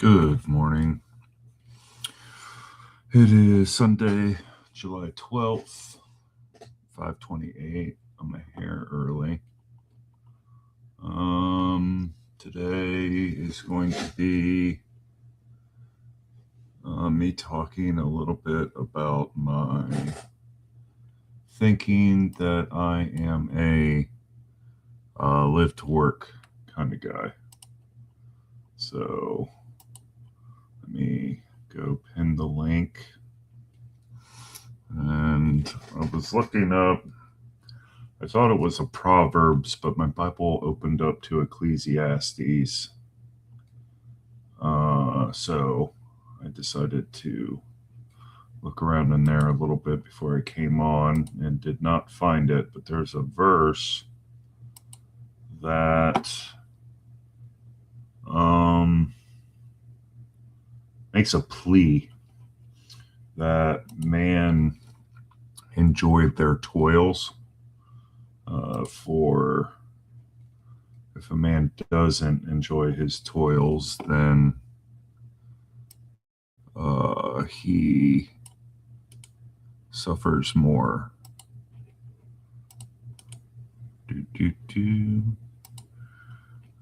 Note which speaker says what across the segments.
Speaker 1: Good morning. It is Sunday, July 12th, 5:28. I'm a hair early. Today is going to be me talking a little bit about my thinking that I am a live to work kind of guy. So let me go pin the link. And I was looking up, I thought it was a Proverbs, but my Bible opened up to Ecclesiastes. So I decided to look around in there a little bit before I came on and did not find it. But there's a verse that makes a plea that man enjoyed their toils. For if a man doesn't enjoy his toils, then he suffers more.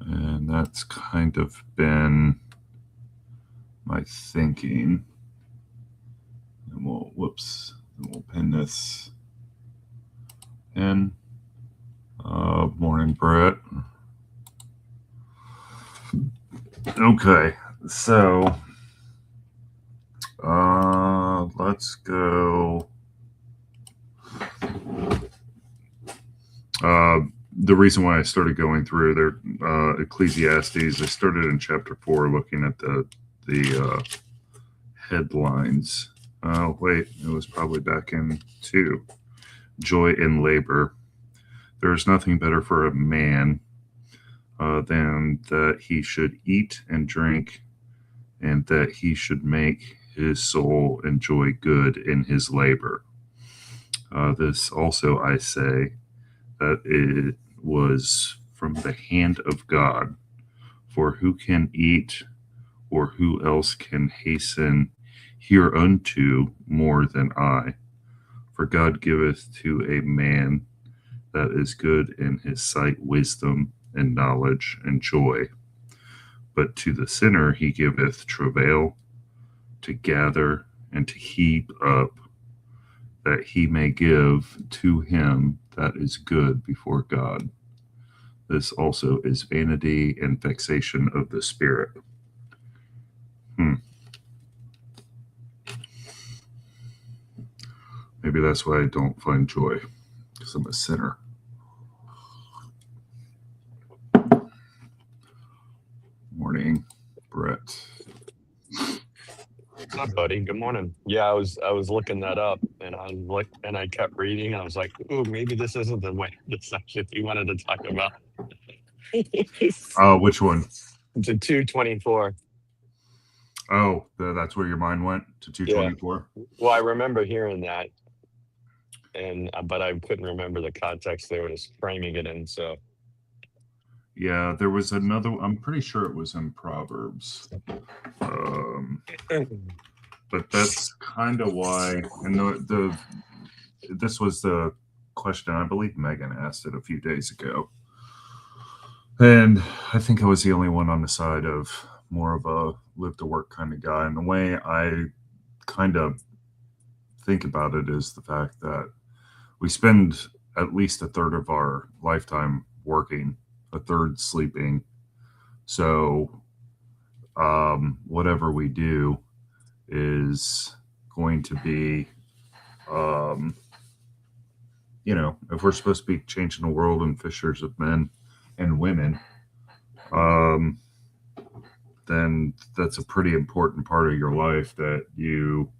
Speaker 1: And that's kind of been my thinking. And we'll pin this in. Morning, Brett. Okay, so let's go. The reason why I started going through their Ecclesiastes, I started in chapter 4, looking at the headlines. Wait, it was probably back in 2. Joy in labor. There is nothing better for a man than that he should eat and drink, and that he should make his soul enjoy good in his labor. This also I say that it was from the hand of God. For who can eat, or who else can hasten hereunto more than I? For God giveth to a man that is good in his sight wisdom and knowledge and joy. But to the sinner he giveth travail to gather and to heap up, that he may give to him that is good before God. This also is vanity and vexation of the spirit. Maybe that's why I don't find joy, because I'm a sinner. Morning, Brett.
Speaker 2: What's up, buddy? Good morning. Yeah, I was looking that up, and I kept reading. I was like, "Ooh, maybe this isn't the way the section you wanted to talk about."
Speaker 1: Which one?
Speaker 2: To 224.
Speaker 1: Oh, that's where your mind went to
Speaker 2: Yeah.
Speaker 1: 224.
Speaker 2: Well, I remember hearing that, and but I couldn't remember the context they were just framing it in. So,
Speaker 1: Yeah, there was another. I'm pretty sure it was in Proverbs. But that's kind of why. And the this was the question. I believe Megan asked it a few days ago, and I think I was the only one on the side of more of a live to work kind of guy. And the way I kind of think about it is the fact that we spend at least a third of our lifetime working, a third sleeping. So whatever we do is going to be, um, if we're supposed to be changing the world and fishers of men and women, um, then that's a pretty important part of your life that you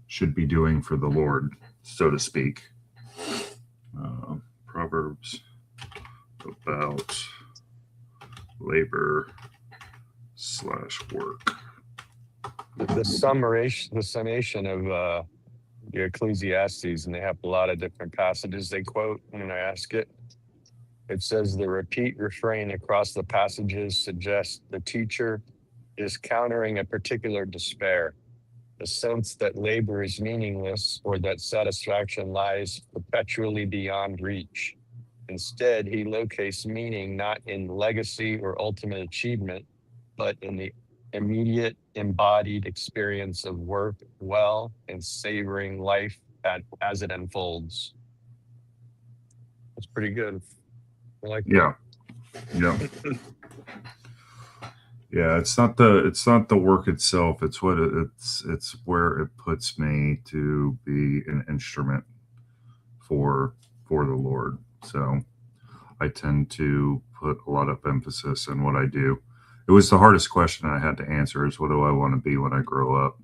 Speaker 1: should be doing for the Lord, so to speak. Proverbs about labor / work.
Speaker 2: the summation of the Ecclesiastes, and they have a lot of different passages they quote when I ask it. It says the repeat refrain across the passages suggests the teacher is countering a particular despair, the sense that labor is meaningless or that satisfaction lies perpetually beyond reach. Instead, he locates meaning not in legacy or ultimate achievement, but in the immediate embodied experience of work well and savoring life as it unfolds. That's pretty good. I like that.
Speaker 1: Yeah. Yeah. Yeah, it's not the work itself. It's what it's where it puts me to be an instrument for the Lord. So I tend to put a lot of emphasis in what I do. It was the hardest question I had to answer is what do I want to be when I grow up?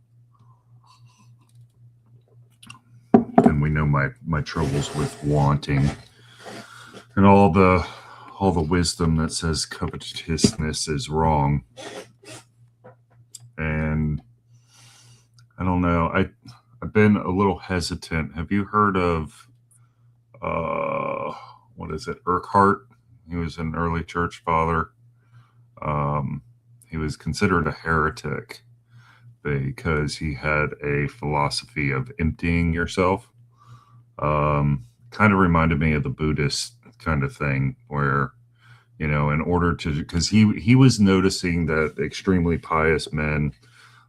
Speaker 1: And we know my troubles with wanting and all the wisdom that says covetousness is wrong. And I don't know. I've been a little hesitant. Have you heard of what is it? Urquhart. He was an early church father. He was considered a heretic because he had a philosophy of emptying yourself. Kind of reminded me of the Buddhist kind of thing where, in order to, because he was noticing that extremely pious men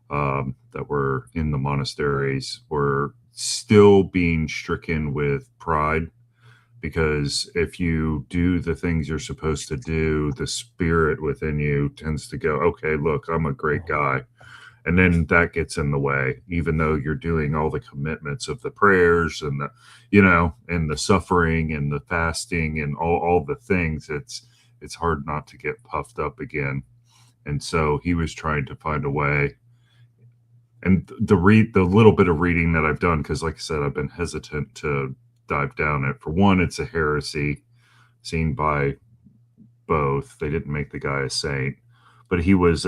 Speaker 1: that were in the monasteries were still being stricken with pride, because if you do the things you're supposed to do, the spirit within you tends to go, okay, look, I'm a great guy. And then that gets in the way, even though you're doing all the commitments of the prayers and and the suffering and the fasting and all the things. It's hard not to get puffed up again. And so he was trying to find a way. And the little bit of reading that I've done, because like I said, I've been hesitant to dive down it. For one, it's a heresy seen by both. They didn't make the guy a saint, but he was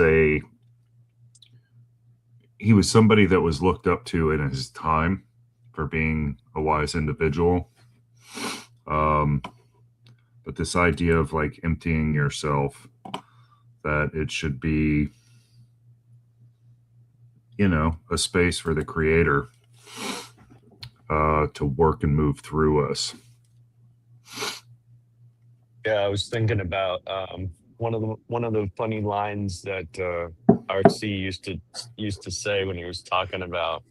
Speaker 1: somebody that was looked up to in his time for being a wise individual. But this idea of like emptying yourself, that it should be, a space for the Creator to work and move through us.
Speaker 2: Yeah, I was thinking about one of the funny lines that RC used to say when he was talking about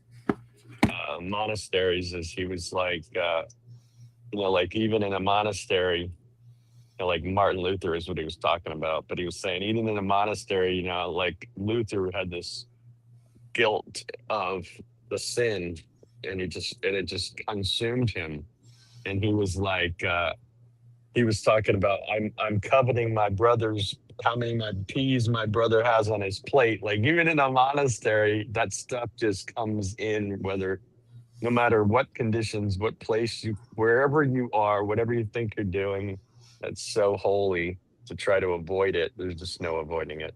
Speaker 2: monasteries, is he was like, like even in a monastery, like Martin Luther is what he was talking about, but he was saying even in a monastery, like Luther had this guilt of the sin, and it just consumed him, and he was like. He was talking about I'm coveting my brother's, how many my peas my brother has on his plate. Like even in a monastery, that stuff just comes in, whether no matter what conditions, what place wherever you are, whatever you think you're doing, that's so holy to try to avoid it. There's just no avoiding it.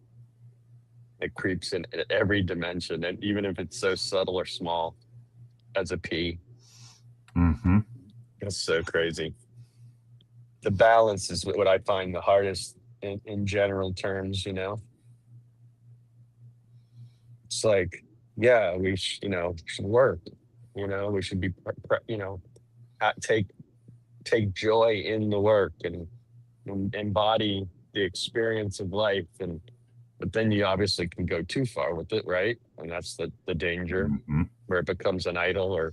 Speaker 2: It creeps in at every dimension, and even if it's so subtle or small as a pea.
Speaker 1: Mm-hmm.
Speaker 2: It's so crazy. The balance is what I find the hardest in general terms, It's like, yeah, we should work, we should be, take joy in the work and embody the experience of life. But then you obviously can go too far with it, right? And that's the danger,
Speaker 1: Mm-hmm.
Speaker 2: where it becomes an idol.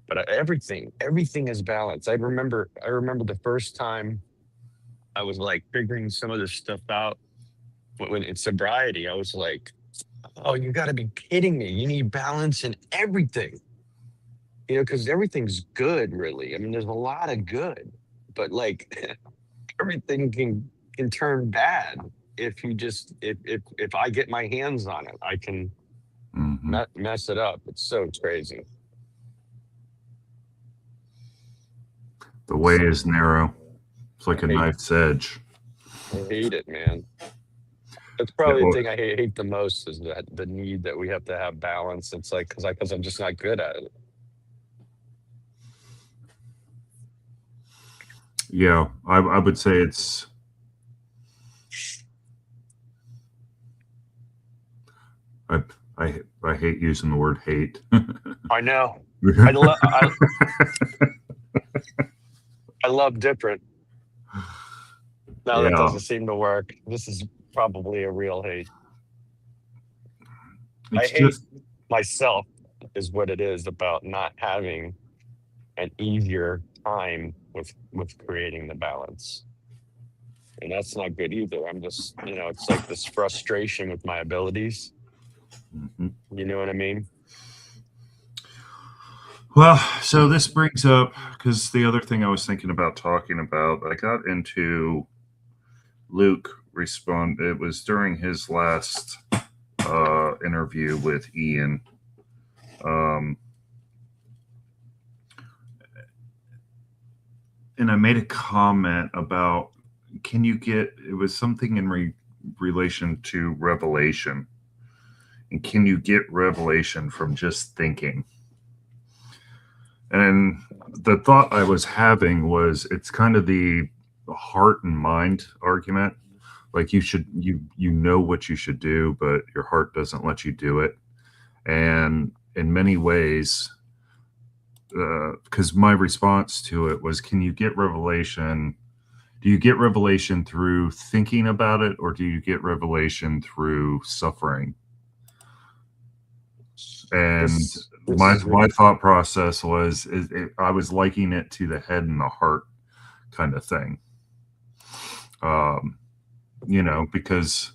Speaker 2: But everything is balance. I remember the first time I was like figuring some of this stuff out when in sobriety. I was like, oh, you got to be kidding me. You need balance in everything, because everything's good, really. I mean, there's a lot of good, but like everything can turn bad if you just if I get my hands on it, I can
Speaker 1: Mm-hmm.
Speaker 2: mess it up. It's so crazy.
Speaker 1: The way is narrow. It's like a
Speaker 2: I hate,
Speaker 1: knife's edge.
Speaker 2: I hate it, man. That's
Speaker 1: Yeah,
Speaker 2: probably the
Speaker 1: well,
Speaker 2: thing I hate the most, is that the need that we have to have balance. It's like because I'm just not good at it.
Speaker 1: yeah, I would say it's I hate using the word hate.
Speaker 2: I know. I, lo- I, I love different. No, that
Speaker 1: Yeah,
Speaker 2: doesn't seem to work. This is probably a real hate. I
Speaker 1: it's
Speaker 2: hate
Speaker 1: just
Speaker 2: myself, is what it is about not having an easier time with creating the balance. And that's not good either. I'm just, it's like this frustration with my abilities.
Speaker 1: mhm.
Speaker 2: You know what I mean?
Speaker 1: Well, so this brings up because the other thing I was thinking about talking about, I got into Luke respond. It was during his last interview with Ian. Um, and I made a comment about can you get it was something in relation to revelation, and can you get revelation from just thinking? And the thought I was having was it's kind of the heart and mind argument. Like you know what you should do, but your heart doesn't let you do it. And in many ways, because my response to it was, can you get revelation? Do you get revelation through thinking about it, or do you get revelation through suffering? And
Speaker 2: This is
Speaker 1: my thought process was I was likening it to the head and the heart kind of thing. Um, because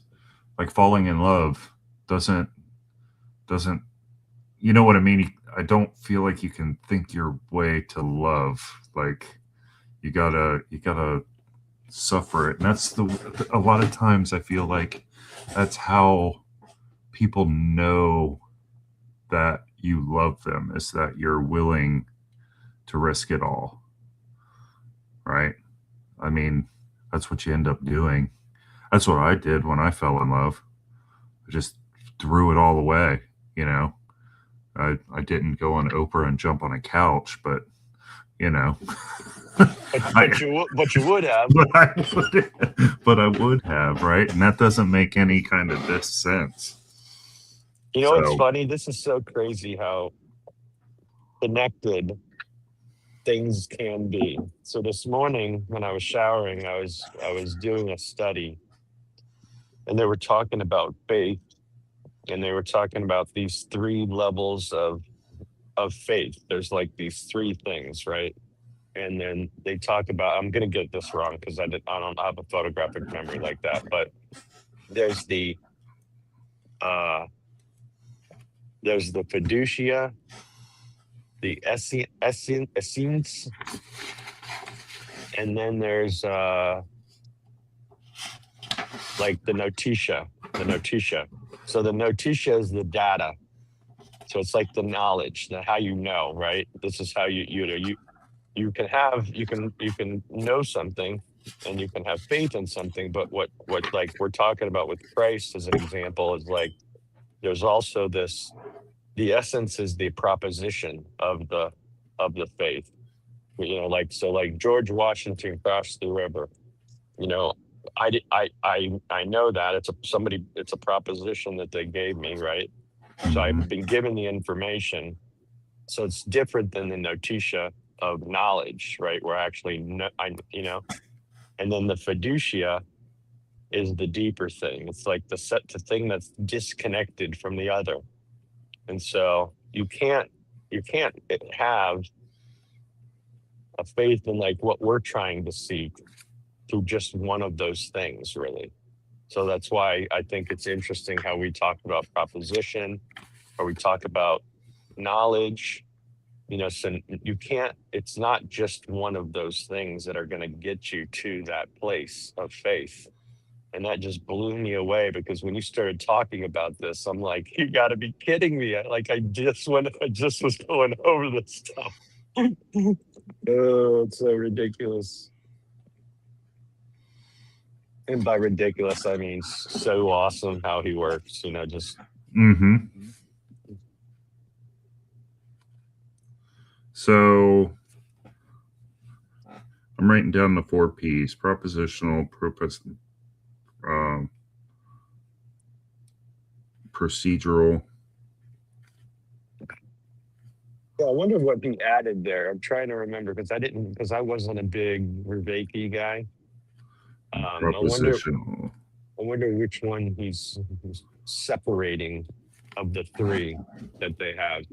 Speaker 1: like falling in love doesn't doesn't you know what I mean? I don't feel like you can think your way to love. Like you gotta suffer it, and that's a lot of times I feel like that's how people know that you love them is that you're willing to risk it all, right? I mean, that's what you end up doing. That's what I did when I fell in love. I just threw it all away, you know. I didn't go on Oprah and jump on a couch, but you know,
Speaker 2: but
Speaker 1: I,
Speaker 2: but you would have.
Speaker 1: but I would have, right? And that doesn't make any kind of this sense.
Speaker 2: You know what's
Speaker 1: So,
Speaker 2: funny? This is so crazy how connected things can be. So this morning when I was showering, I was doing a study, and they were talking about faith, and they were talking about these three levels of faith. There's like these three things, right? And then they talk about, I'm gonna get this wrong because I don't have a photographic memory like that, but there's the uh there's the fiducia, the essence, and then there's like the notitia. So the notitia is the data. So it's like the knowledge, the how you know, right? This is how you can know something, and you can have faith in something, but what like we're talking about with Christ as an example is like there's also this, the essence is the proposition of the faith. Like, so like George Washington crossed the river. you know I know that it's a proposition that they gave me, right? So
Speaker 1: mhm,
Speaker 2: I've been given the information. So it's different than the notitia of knowledge, right? Where actually and then the fiducia is the deeper thing. It's like the thing that's disconnected from the other. And so you can't have a faith in like what we're trying to seek through just one of those things, really. So that's why I think it's interesting how we talk about proposition, or we talk about knowledge. So you can't, it's not just one of those things that are going to get you to that place of faith. And that just blew me away, because when you started talking about this, I'm like, you got to be kidding me. I just was going over this stuff. Oh, it's so ridiculous. And by ridiculous, I mean so awesome how he works, just
Speaker 1: mhm. So I'm writing down the four P's: propositional, um, procedural,
Speaker 2: wonder what he added there. I'm trying to remember because I wasn't a big Reiki guy. I wonder
Speaker 1: Propositional.
Speaker 2: I wonder which one he's separating of the three that they have.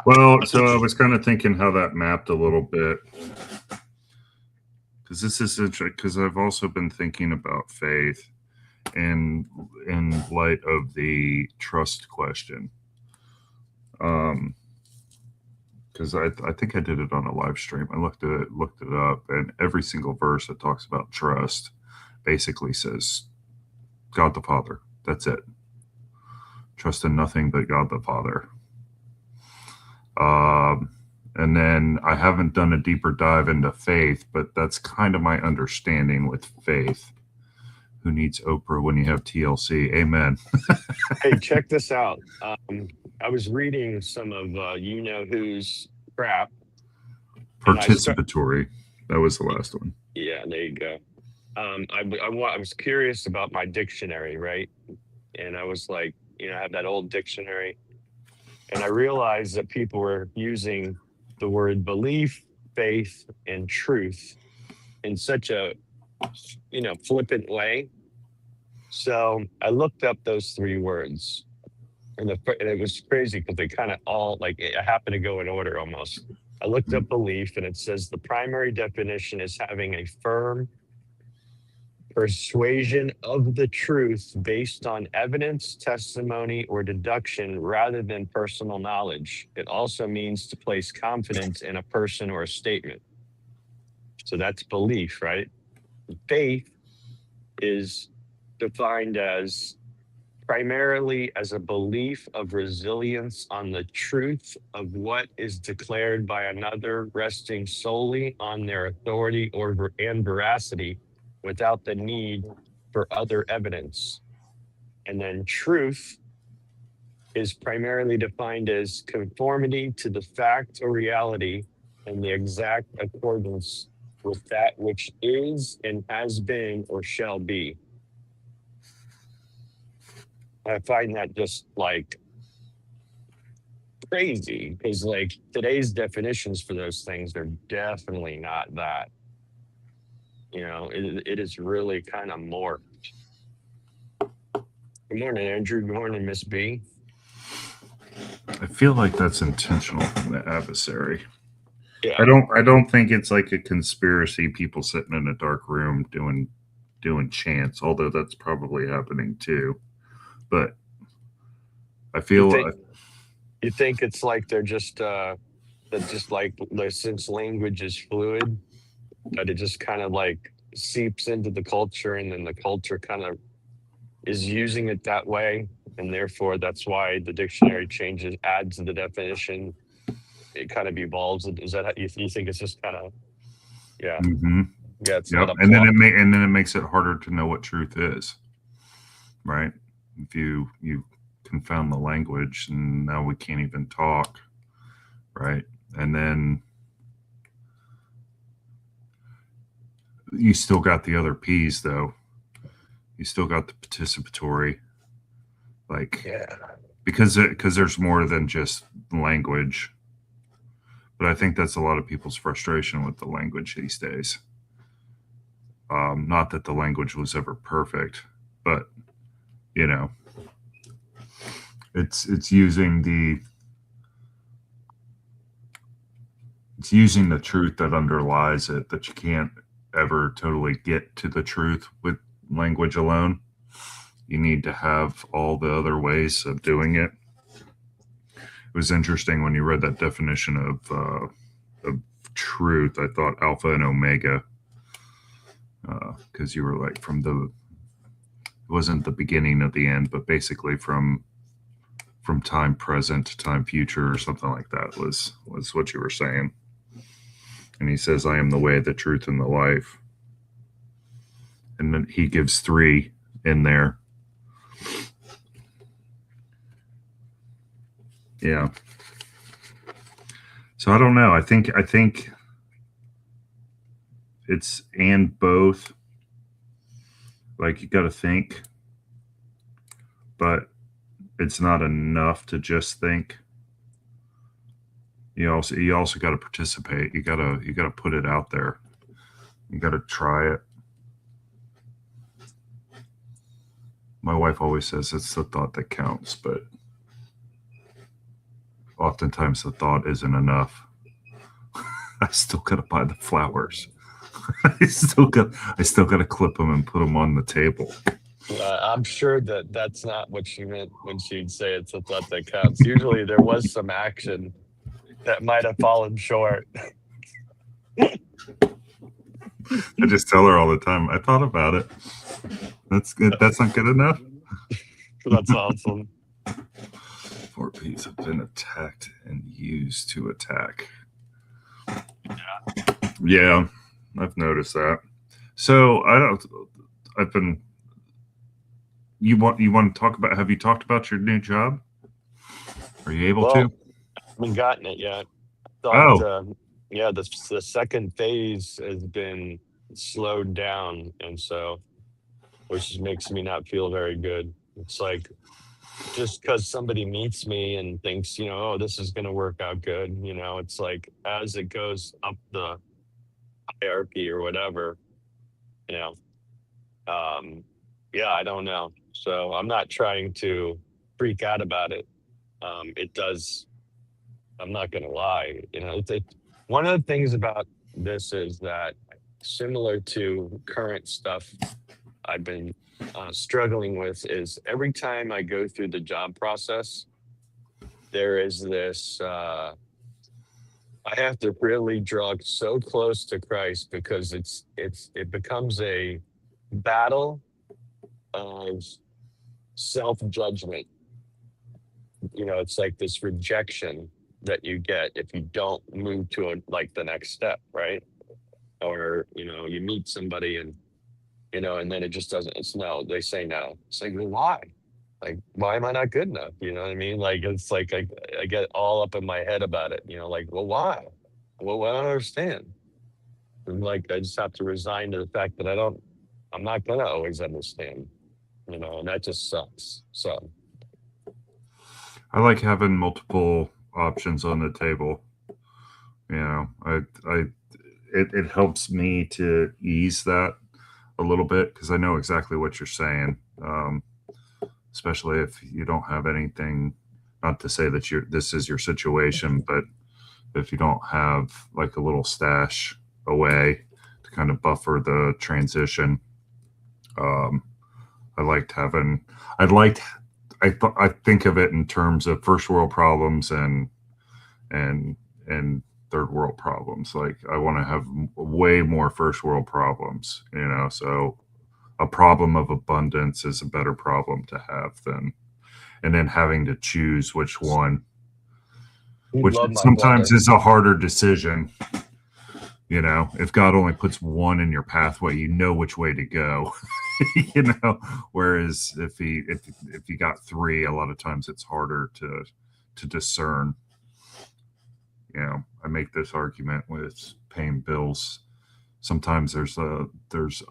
Speaker 1: Well, so I was kind of thinking how that mapped a little bit, because this is interesting. Because I've also been thinking about faith in light of the trust question. Because I think I did it on a live stream. I looked it up, and every single verse that talks about trust basically says God the Father. That's it. Trust in nothing but God the Father. And then I haven't done a deeper dive into faith, but that's kind of my understanding with faith. Who needs Oprah when you have TLC? Amen.
Speaker 2: Hey, check this out. I was reading some of you know who's crap.
Speaker 1: Participatory. That was the last one.
Speaker 2: Yeah, there you go. I was curious about my dictionary, right? And I was like, I have that old dictionary, and I realized that people were using the word belief, faith, and truth in such a flippant way. So I looked up those three words, and it was crazy because they kind of all like it happened to go in order almost. I looked up belief, and it says the primary definition is having a firm persuasion of the truth based on evidence, testimony, or deduction rather than personal knowledge. It also means to place confidence in a person or a statement. So that's belief, right? Faith is defined as primarily as a belief of resilience on the truth of what is declared by another, resting solely on their authority and veracity without the need for other evidence. And then truth is primarily defined as conformity to the fact or reality and the exact accordance with that which is and has been or shall be. I find that just like crazy because like today's definitions for those things, they're definitely not that. It is really kind of morphed. Good morning, Andrew. Good morning, Miss B.
Speaker 1: I feel like that's intentional from the adversary.
Speaker 2: Yeah.
Speaker 1: I don't think it's like a conspiracy, people sitting in a dark room doing chants, although that's probably happening too. But I feel
Speaker 2: You think it's like they're just that just like since language is fluid, that it just kind of like seeps into the culture, and then the culture kind of is using it that way, and therefore that's why the dictionary changes, adds the definition. It kind of evolves. Is that how you think it's just kind of yeah?
Speaker 1: Mm-hmm.
Speaker 2: Yeah, it's
Speaker 1: Yep.
Speaker 2: not a
Speaker 1: And then
Speaker 2: plot.
Speaker 1: and then it makes it harder to know what truth is, right? If you confound the language, and now we can't even talk, right? And then you still got the other P's though. You still got the participatory, like
Speaker 2: Yeah.
Speaker 1: because there's more than just language. But I think that's a lot of people's frustration with the language these days. Not that the language was ever perfect, but it's using the truth that underlies it, that you can't ever totally get to the truth with language alone. You need to have all the other ways of doing it. It was interesting when you read that definition of truth. I thought alpha and omega, because you were like it wasn't the beginning of the end, but basically from time present to time future or something like that was what you were saying. And he says, I am the way, the truth, and the life. And then he gives three in there. Yeah. So I don't know. I think it's and both. Like you got to think, but it's not enough to just think. You also got to participate. You gotta put it out there. You got to try it. My wife always says it's the thought that counts, but oftentimes the thought isn't enough. I still got to buy the flowers. I still got to clip them and put them on the table.
Speaker 2: I'm sure that that's not what she meant when she'd say it's a thought that counts. Usually there was some action that might have fallen short.
Speaker 1: I just tell her all the time. I thought about it. That's good. That's not good enough.
Speaker 2: That's awesome.
Speaker 1: Fort Peace have been attacked and used to attack. Yeah, I've noticed that. So I don't. I've been. You want to talk about? Have you talked about your new job? Are you able
Speaker 2: Well,
Speaker 1: to?
Speaker 2: I haven't gotten it yet. Thought,
Speaker 1: Oh,
Speaker 2: yeah, the second phase has been slowed down, and so which makes me not feel very good. It's like just because somebody meets me and thinks, oh, this is going to work out good, it's like as it goes up the hierarchy or whatever, you know, um, yeah, I don't know. So I'm not trying to freak out about it. It does, I'm not going to lie, one of the things about this is that similar to current stuff I've been struggling with is every time I go through the job process, there is this I have to really draw so close to Christ because it becomes a battle of self-judgment. It's like this rejection that you get if you don't move to like the next step, right? Or you meet somebody and then it just doesn't, it's no, they say no. It's like, well, why? Like, why am I not good enough? You know what I mean? Like, it's like I get all up in my head about it, like, well, why? Well, I don't understand. And like, I just have to resign to the fact that I'm not going to always understand, and that just sucks. So,
Speaker 1: I like having multiple options on the table. I it helps me to ease that a little bit because I know exactly what you're saying. Especially if you don't have anything. Not to say that this is your situation, but if you don't have like a little stash away to kind of buffer the transition, um, I liked having. I liked. I think of it in terms of first world problems and and third world problems. Like I want to have way more first world problems. So a problem of abundance is a better problem to have than and then having to choose which one,
Speaker 2: you
Speaker 1: which
Speaker 2: love my
Speaker 1: sometimes
Speaker 2: brother.
Speaker 1: is a harder decision. If God only puts one in your pathway, you know which way to go. Whereas if you got three, a lot of times it's harder to discern. I make this argument with paying bills. Sometimes there's a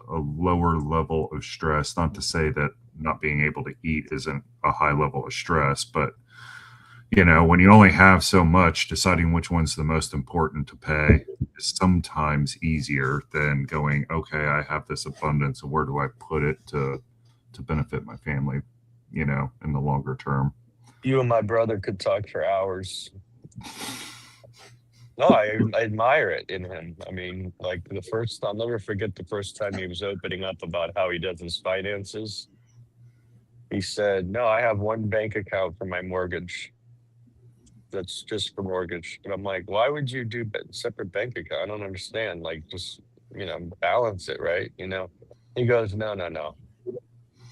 Speaker 1: lower level of stress. Not to say that not being able to eat isn't a high level of stress, but when you only have so much, deciding which one's the most important to pay is sometimes easier than going, okay, I have this abundance, and where do I put it to benefit my family, in the longer term.
Speaker 2: You and my brother could talk for hours. No, I admire it in him. I mean, like I'll never forget the first time he was opening up about how he does his finances. He said, "No, I have one bank account for my mortgage. That's just for mortgage." And I'm like, "Why would you do separate bank account? I don't understand. Like, just balance it, right? He goes, "No, no, no."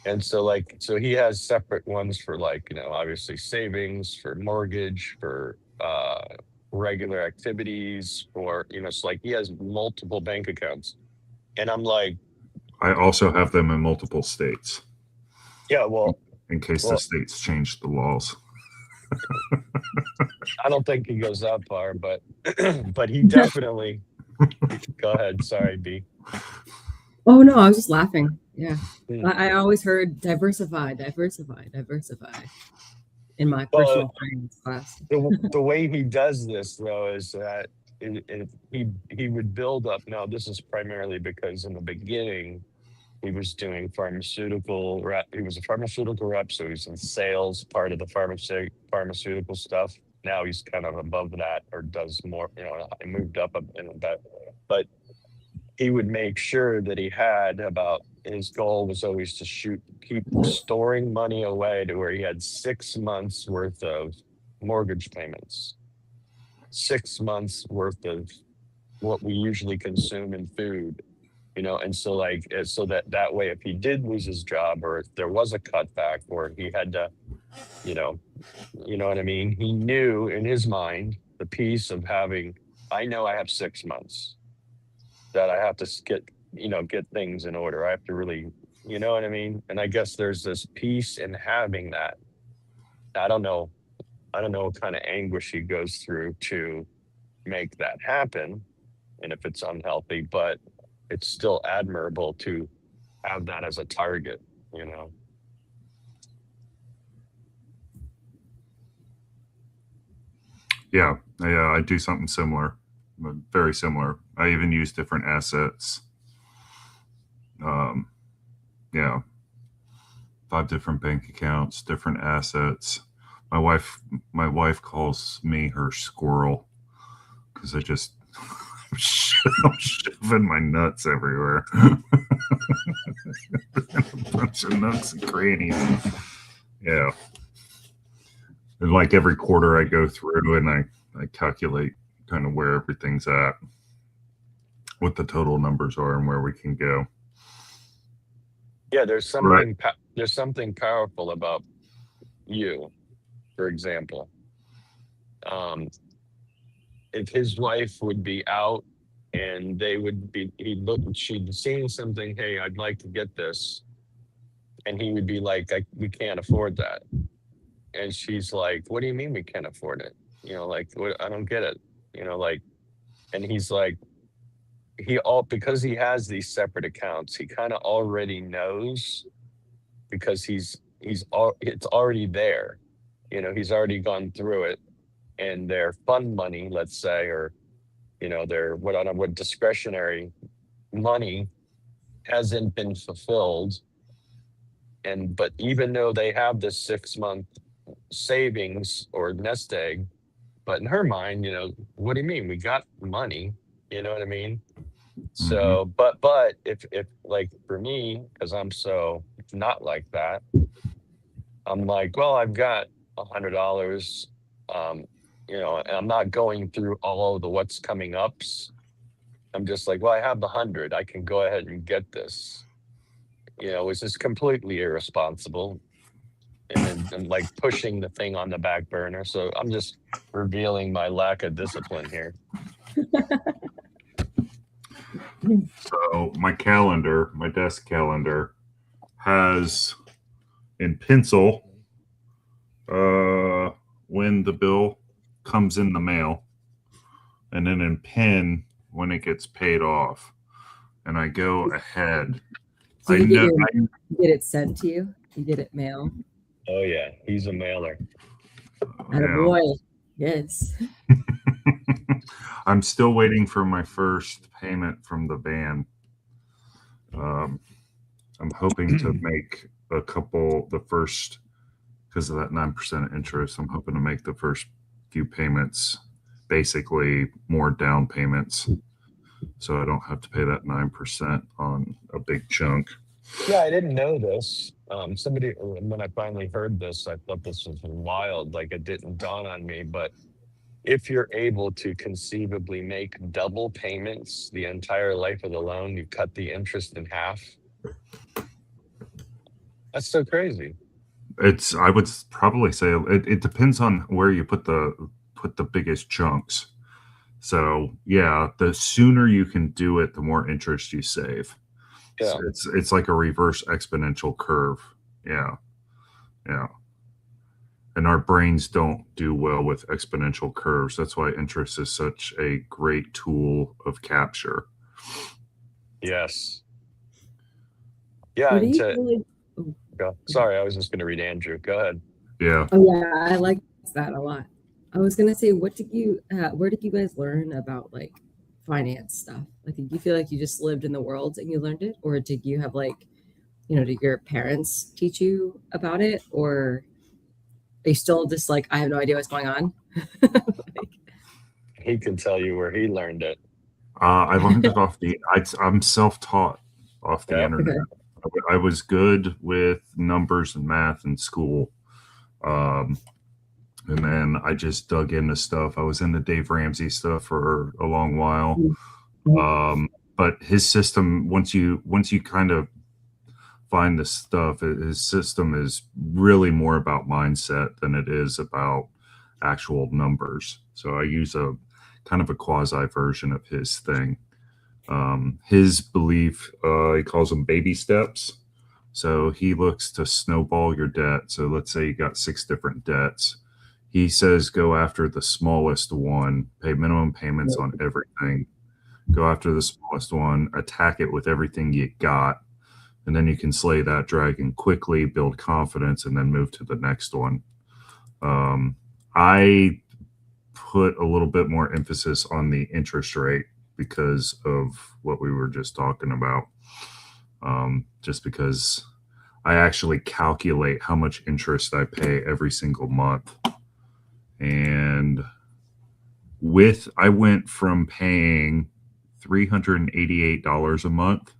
Speaker 2: And so he has separate ones for like, obviously savings, for mortgage, for regular activities, for so like he has multiple bank accounts. And I'm like,
Speaker 1: I also have them in multiple states
Speaker 2: yeah, well,
Speaker 1: in case the
Speaker 2: well,
Speaker 1: states change the laws.
Speaker 2: I don't think he goes that far, but but he definitely go ahead. Sorry, B.
Speaker 3: Oh no, I was just laughing. Yeah.
Speaker 2: Hmm.
Speaker 3: I always heard diversify, diversify, diversify. in my
Speaker 2: Well,
Speaker 3: personal finance class.
Speaker 2: the way he does this though is that he would build up. Now this is primarily because in the beginning he was doing pharmaceutical rep. He was a pharmaceutical rep, so he's in sales, part of the pharmaceutical stuff. Now he's kind of above that, or does more. He moved up in that, but he would make sure that he had about. His goal was always to keep storing money away to where he had 6 months worth of mortgage payments, 6 months worth of what we usually consume in food, and so so that way if he did lose his job, or if there was a cutback, or he had to, you know what I mean, he knew in his mind the peace of having, I know I have 6 months that I have to get things in order. I have to really, you know what I mean? And I guess there's this peace in having that. I don't know what kind of anguish he goes through to make that happen, and if it's unhealthy, but it's still admirable to have that as a target.
Speaker 1: Yeah, I do something similar, very similar. I even use different assets. Yeah, 5 different bank accounts, different assets. My wife calls me her squirrel because I'm shoving my nuts everywhere. A bunch of nuts and crannies. Yeah. And like every quarter I go through and I calculate kind of where everything's at, what the total numbers are and where we can go.
Speaker 2: Yeah, there's something there's something powerful about you, for example. If his wife would be out and she'd seen something, hey, I'd like to get this, and he would be like, we can't afford that. And she's like, what do you mean we can't afford it? What, I don't get it. And he's like, because he has these separate accounts, he kind of already knows, because it's already there. He's already gone through it, and their fund money, let's say, or their what discretionary money hasn't been fulfilled. But even though they have this 6-month savings or nest egg, but in her mind, what do you mean we got money? You know what I mean? So, but if like for me, because I'm so not like that, I'm like, well, I've got $100, and I'm not going through all of the what's coming ups. I'm just like, well, I have the 100, I can go ahead and get this. It's just completely irresponsible, and like pushing the thing on the back burner. So I'm just revealing my lack of discipline here.
Speaker 1: So my desk calendar has in pencil when the bill comes in the mail, and then in pen when it gets paid off. And I go ahead.
Speaker 3: So you get it sent to you? You get it mail?
Speaker 2: Oh yeah, he's a mailer.
Speaker 3: Boy, yes.
Speaker 1: I'm still waiting for my first payment from the van. I'm hoping to make because of that 9% interest, I'm hoping to make the first few payments, basically more down payments, so I don't have to pay that 9% on a big chunk.
Speaker 2: Yeah, I didn't know this. When I finally heard this, I thought this was wild. Like, it didn't dawn on me, but if you're able to conceivably make double payments the entire life of the loan, you cut the interest in half. That's so crazy.
Speaker 1: I would probably say it depends on where you put the biggest chunks. So yeah, the sooner you can do it, the more interest you save.
Speaker 2: Yeah.
Speaker 1: So it's like a reverse exponential curve. Yeah. And our brains don't do well with exponential curves. That's why interest is such a great tool of capture.
Speaker 2: Yes. Yeah. Sorry, I was just going to read Andrew. Go ahead.
Speaker 1: Yeah.
Speaker 3: Oh yeah, I like that a lot. I was gonna say, where did you guys learn about like finance stuff? Like, did you feel like you just lived in the world and you learned it, or did you have like, did your parents teach you about it, or are you still just like, I have no idea what's going on?
Speaker 2: He can tell you where he learned it.
Speaker 1: I learned it I'm self-taught off the
Speaker 2: Yeah.
Speaker 1: internet.
Speaker 3: Okay.
Speaker 1: I was good with numbers and math in school. Um, and then I just dug into stuff. I was into Dave Ramsey stuff for a long while. But his system, once you kind of find this stuff, his system is really more about mindset than it is about actual numbers. So I use a kind of a quasi version of his thing. His belief, he calls them baby steps. So he looks to snowball your debt. So let's say you got 6 different debts. He says go after the smallest one, pay minimum payments on everything, go after the smallest one, attack it with everything you got, and then you can slay that dragon quickly, build confidence, and then move to the next one. I put a little bit more emphasis on the interest rate because of what we were just talking about. Just because I actually calculate how much interest I pay every single month. And I went from paying $388 a month.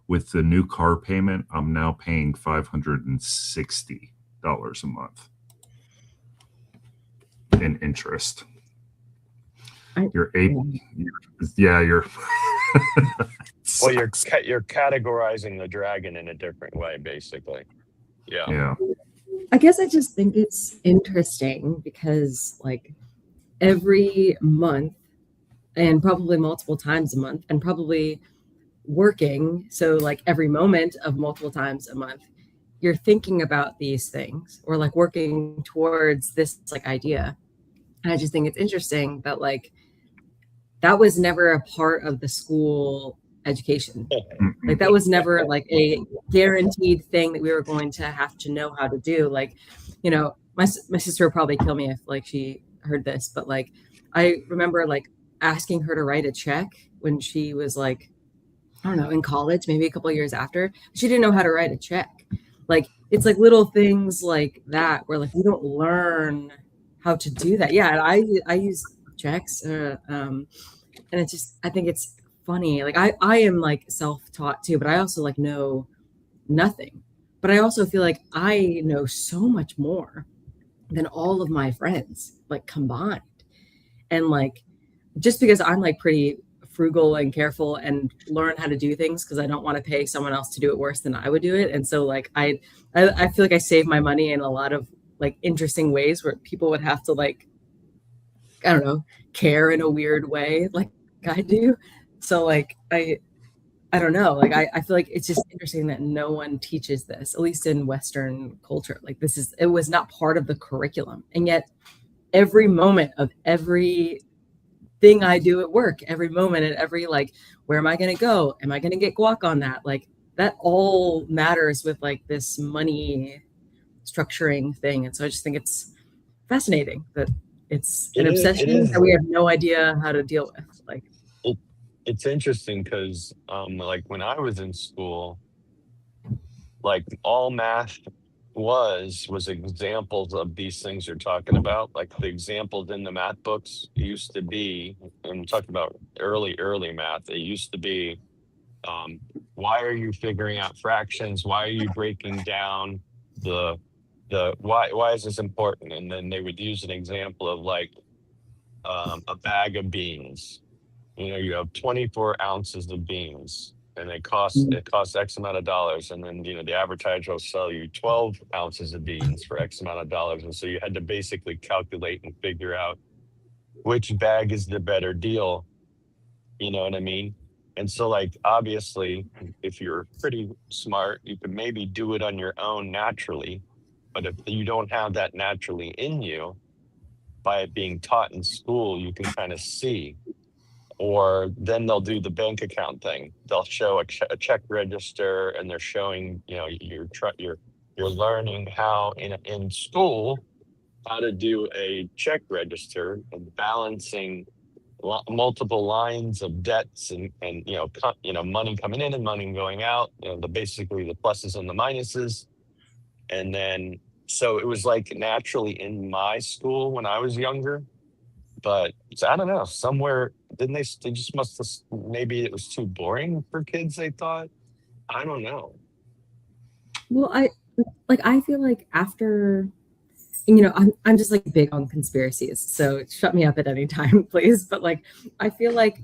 Speaker 1: With the new car payment, I'm now paying $560 a month in interest. You're able, you're
Speaker 2: Well, you're categorizing the dragon in a different way, basically.
Speaker 1: yeah.
Speaker 3: I guess I just think it's interesting because like every month and probably multiple times a month and probably working, so like every moment of multiple times a month, you're thinking about these things or like working towards this like idea. And I just think it's interesting that like that was never a part of the school education. Like that was never like a guaranteed thing that we were going to have to know how to do. Like, my sister would probably kill me if like she heard this, but like I remember like asking her to write a check when she was like, I don't know, in college, maybe a couple of years after. She didn't know how to write a check. Like it's like little things like that where like we don't learn how to do that. Yeah, I use checks, and it's just I think it's funny. Like I am like self-taught too, but I also like know nothing. But I also feel like I know so much more than all of my friends like combined. And like just because I'm like pretty frugal and careful and learn how to do things because I don't want to pay someone else to do it worse than I would do it. And so like I feel like I save my money in a lot of like interesting ways where people would have to like, I don't know, care in a weird way like I do. So like I don't know. Like I feel like it's just interesting that no one teaches this, at least in Western culture. Like it was not part of the curriculum. And yet every moment of every thing I do at work, every moment and every like, where am I gonna go? Am I gonna get guac on that? Like that all matters with like this money structuring thing. And so I just think it's fascinating that it's an obsession that we have no idea how to deal with. Like
Speaker 2: it's interesting because like when I was in school, like all math was examples of these things you're talking about. Like the examples in the math books used to be, and I'm talking about early math, it used to be why are you figuring out fractions? Why are you breaking down the why is this important? And then they would use an example of like a bag of beans. You have 24 ounces of beans and it costs X amount of dollars. And then, the advertiser will sell you 12 ounces of beans for X amount of dollars. And so you had to basically calculate and figure out which bag is the better deal. You know what I mean? And so like, obviously, if you're pretty smart, you could maybe do it on your own naturally. But if you don't have that naturally in you, by it being taught in school, you can kind of see. Or then they'll do the bank account thing. They'll show a check register, and they're showing, your you're learning how in school how to do a check register and balancing multiple lines of debts and money coming in and money going out, the basically the pluses and the minuses. And then so it was like naturally in my school when I was younger. But so I don't know, somewhere didn't they just must have, maybe it was too boring for kids, they thought. I don't know.
Speaker 3: Well, I feel like after, I'm just like big on conspiracies, so shut me up at any time, please. But like, I feel like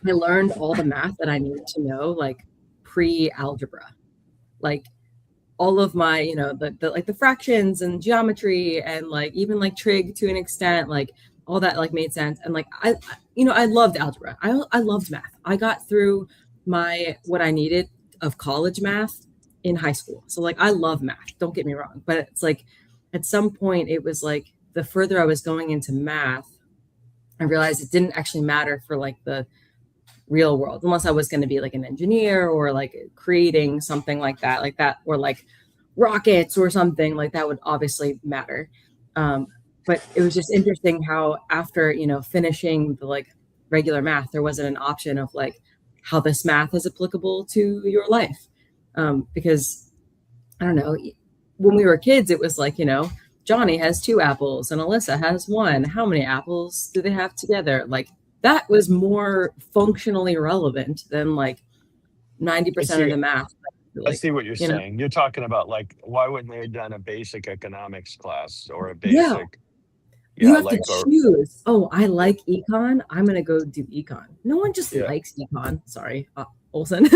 Speaker 3: I learned all the math that I needed to know, like pre-algebra, like all of my, the like the fractions and geometry and like even like trig to an extent, like all that like made sense. And like I loved algebra. I loved math. I got through what I needed of college math in high school. So like I love math. Don't get me wrong, but it's like at some point it was like the further I was going into math, I realized it didn't actually matter for like the real world unless I was going to be like an engineer or like creating something like that, or like rockets or something like that would obviously matter. But it was just interesting how after, finishing the like regular math, there wasn't an option of like how this math is applicable to your life. Because I don't know, when we were kids, it was like, Johnny has 2 apples and Alyssa has 1. How many apples do they have together? Like that was more functionally relevant than like 90% of the math.
Speaker 2: I see what you're saying. You're talking about like, why wouldn't they have done a basic economics class or a basic?
Speaker 3: You have to choose. Oh, I like econ. I'm going to go do econ. No one just likes econ. Sorry, Olson.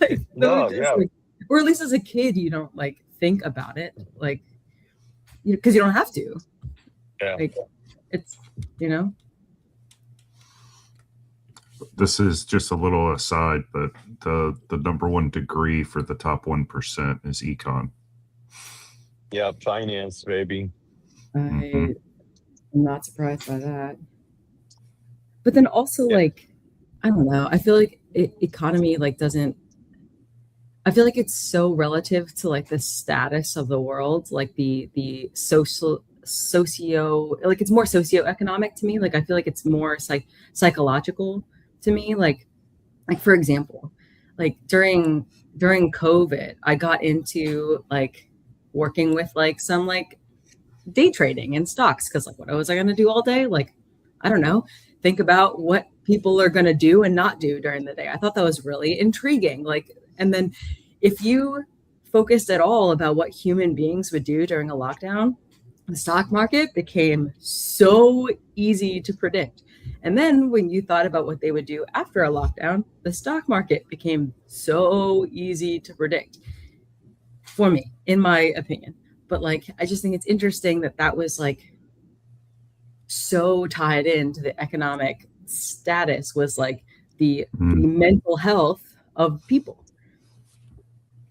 Speaker 3: Like,
Speaker 2: no, yeah.
Speaker 3: Like, or at least as a kid, you don't like think about it, like, because you don't have to.
Speaker 2: Yeah.
Speaker 3: Like, it's,
Speaker 1: This is just a little aside, but the number one degree for the top 1% is econ.
Speaker 2: Yeah, finance, baby.
Speaker 3: I'm not surprised by that. But then also, like, I don't know. I feel like economy like doesn't. I feel like it's so relative to like the status of the world, like the socio, like it's more socioeconomic to me. Like I feel like it's more psychological to me. Like for example, like during COVID, I got into like working with like some like day trading in stocks, because like what was I going to do all day? Like, I don't know, think about what people are going to do and not do during the day. I thought that was really intriguing. Like, and then if you focused at all about what human beings would do during a lockdown, the stock market became so easy to predict. And then when you thought about what they would do after a lockdown, the stock market became so easy to predict, for me, in my opinion. But like, I just think it's interesting that was like so tied into the economic status, was like the mental health of people.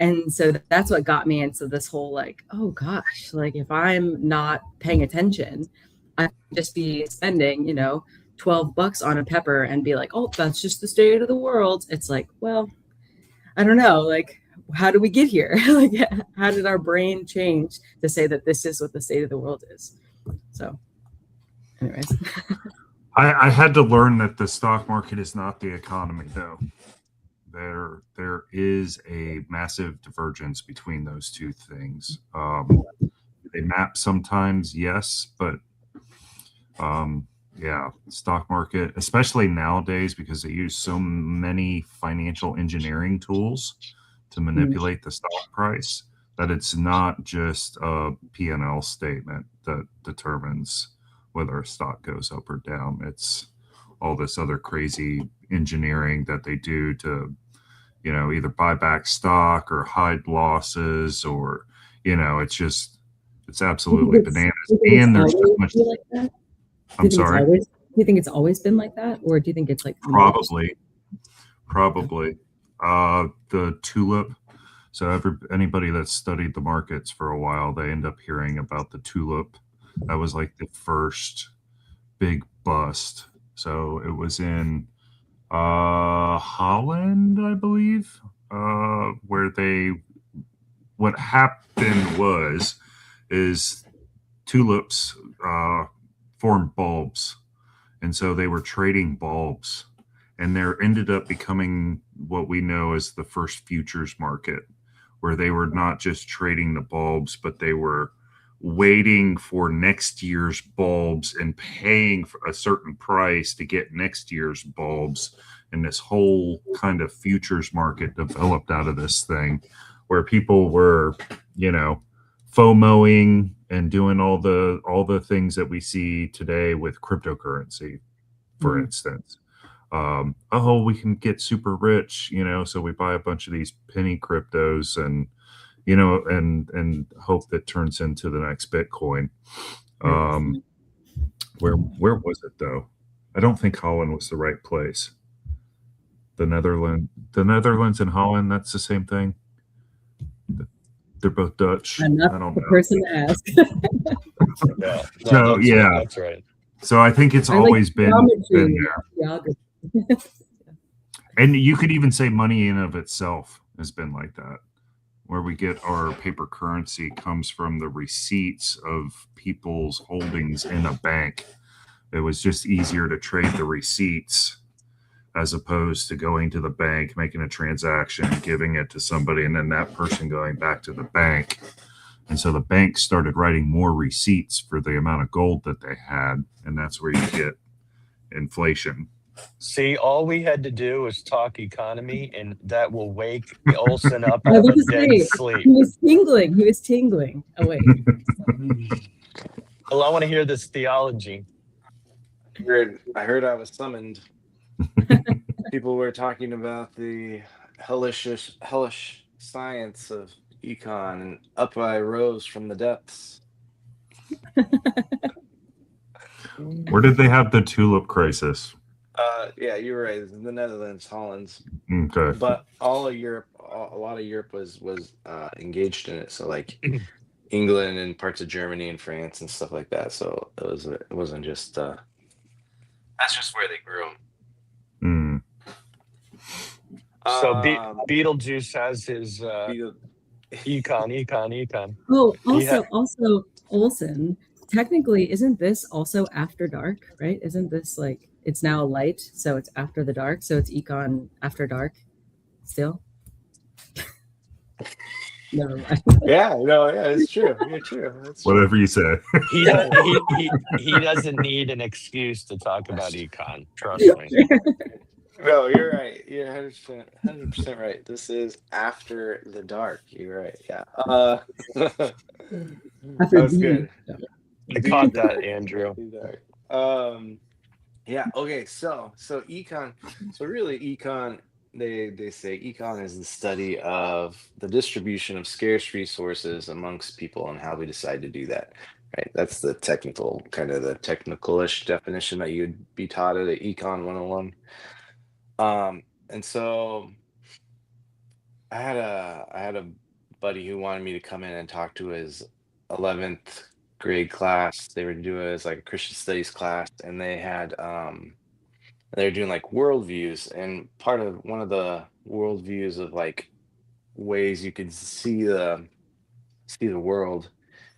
Speaker 3: And so that's what got me into this whole like, oh gosh, like if I'm not paying attention, I could just be spending, $12 on a pepper and be like, oh, that's just the state of the world. It's like, well, I don't know, like, how do we get here? Like, how did our brain change to say that this is what the state of the world is? So anyways.
Speaker 1: I had to learn that the stock market is not the economy, though. There is a massive divergence between those two things. They map sometimes, yes, but stock market, especially nowadays, because they use so many financial engineering tools to manipulate the stock price, that it's not just a P&L statement that determines whether a stock goes up or down. It's all this other crazy engineering that they do to, either buy back stock or hide losses, or, it's absolutely bananas. And there's so much.
Speaker 3: Like
Speaker 1: I'm sorry.
Speaker 3: Do you think it's always been like that, or do you think it's like
Speaker 1: probably? The tulip. So anybody that's studied the markets for a while, they end up hearing about the tulip. That was like the first big bust. So it was in Holland, I believe, where they what happened is tulips formed bulbs, and so they were trading bulbs, and there ended up becoming what we know as the first futures market, where they were not just trading the bulbs, but they were waiting for next year's bulbs and paying for a certain price to get next year's bulbs. And this whole kind of futures market developed out of this thing where people were, you know, FOMOing and doing all the things that we see today with cryptocurrency, for instance. Oh, we can get super rich, so we buy a bunch of these penny cryptos and and hope that turns into the next Bitcoin. Where was it though? I don't think Holland was the right place. The Netherlands and Holland, that's the same thing. They're both Dutch.
Speaker 3: I'm not
Speaker 1: I don't
Speaker 3: the
Speaker 1: know.
Speaker 3: person to ask.
Speaker 2: Yeah.
Speaker 1: So,
Speaker 2: that's
Speaker 1: yeah.
Speaker 2: right, that's right.
Speaker 1: So I think it's
Speaker 3: I like
Speaker 1: always been
Speaker 3: geometry,
Speaker 1: there.
Speaker 3: geography.
Speaker 1: And you could even say money in of itself has been like that, where we get our paper currency comes from the receipts of people's holdings in a bank. It was just easier to trade the receipts as opposed to going to the bank, making a transaction, giving it to somebody, and then that person going back to the bank. And so the bank started writing more receipts for the amount of gold that they had, and that's where you get inflation.
Speaker 2: See, all we had to do was talk economy, and that will wake Olson up
Speaker 3: I
Speaker 2: out of
Speaker 3: was
Speaker 2: a
Speaker 3: gonna
Speaker 2: dead
Speaker 3: say,
Speaker 2: sleep.
Speaker 3: he was tingling. He was tingling. Oh wait.
Speaker 2: Well, I want to hear this theology.
Speaker 4: I heard I was summoned. People were talking about the hellish science of econ, and up I rose from the depths.
Speaker 1: Where did they have the tulip crisis?
Speaker 4: Yeah, you're right. The Netherlands, Holland,
Speaker 1: Okay.
Speaker 4: but all of Europe, a lot of Europe was engaged in it. So like England and parts of Germany and France and stuff like that. So it wasn't just. That's just where they grew them.
Speaker 2: So Beetlejuice has his econ.
Speaker 3: Oh,
Speaker 2: Yeah.
Speaker 3: also Olson. Technically, isn't this also after dark? Right? Isn't this like it's now light, so it's after the dark, so it's econ after dark, still. Never mind.
Speaker 4: Yeah, no, yeah, it's true. You're true. That's true.
Speaker 1: Whatever you say.
Speaker 2: He doesn't need an excuse to talk about econ. Trust me.
Speaker 4: No, you're right. You're 100% right. This is after the dark. You're right. Yeah. That was good.
Speaker 2: I caught that, Andrew.
Speaker 4: Yeah. Okay. So econ. So really, econ. They say econ is the study of the distribution of scarce resources amongst people and how we decide to do that. Right. That's the technical-ish definition that you'd be taught at Econ 101. And so I had a buddy who wanted me to come in and talk to his 11th grade class. They were doing it as like a Christian studies class, and they were doing like worldviews, and one of the worldviews of like ways you could see the world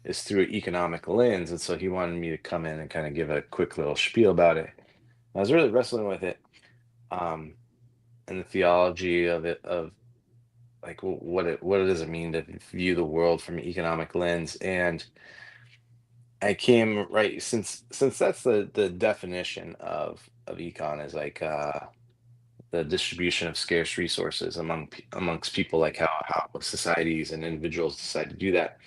Speaker 4: is through an economic lens. And so he wanted me to come in and kind of give a quick little spiel about it. I was really wrestling with it. And the theology of it, of like what does it mean to view the world from an economic lens? And I came right since that's the definition of econ is like the distribution of scarce resources amongst people, like how societies and individuals decide to do that.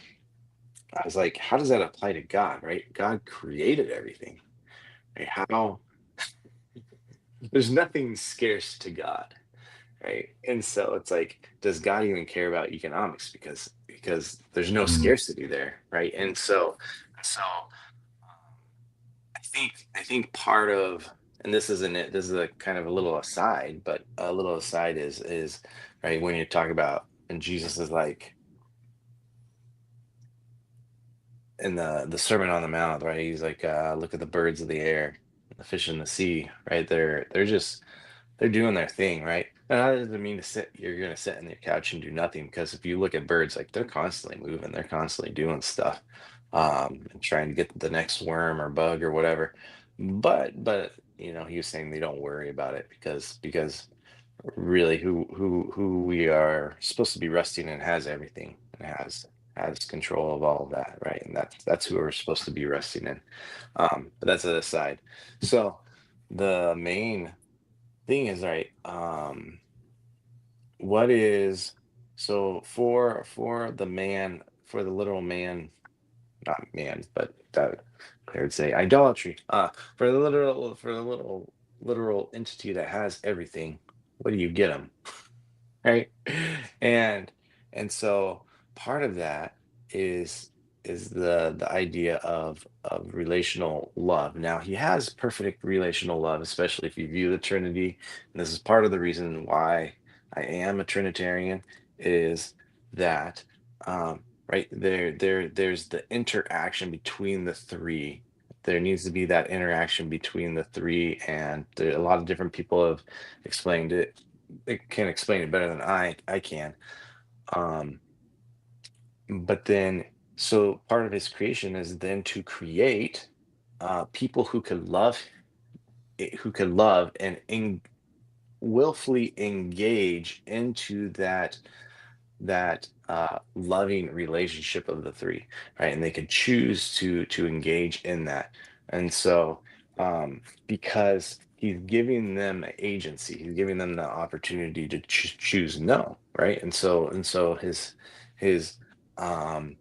Speaker 4: I was like, how does that apply to God? Right? God created everything. Right? How there's nothing scarce to God, right? And so it's like, does God even care about economics? Because there's no scarcity there, right? And so I think part of, and this isn't it. This is a kind of a little aside, but a little aside is right when you talk about, and Jesus is like in the Sermon on the Mount, right? He's like, look at the birds of the air, the fish in the sea, right? They're doing their thing, right? And that doesn't mean you're gonna sit on your couch and do nothing, because if you look at birds, like they're constantly moving, they're constantly doing stuff, and trying to get the next worm or bug or whatever. But he was saying they don't worry about it, because really who we are supposed to be resting in has everything, and has control of all of that, right? And that's who we're supposed to be resting in. But that's an aside. So the main thing is, right, what is so for the man, for the literal man, not man, but that I would say idolatry. For the literal entity that has everything, what do you get them? Right? And so part of that is the idea of relational love. Now he has perfect relational love, especially if you view the Trinity. And this is part of the reason why I am a Trinitarian, is that right there's the interaction between the three. There needs to be that interaction between the three, and a lot of different people have explained it. It can explain it better than I can. Um, but then, so part of his creation is then to create people who could love, and willfully engage into that loving relationship of the three, right? And they could choose to engage in that. And so because he's giving them agency, he's giving them the opportunity to choose no, right? And so his um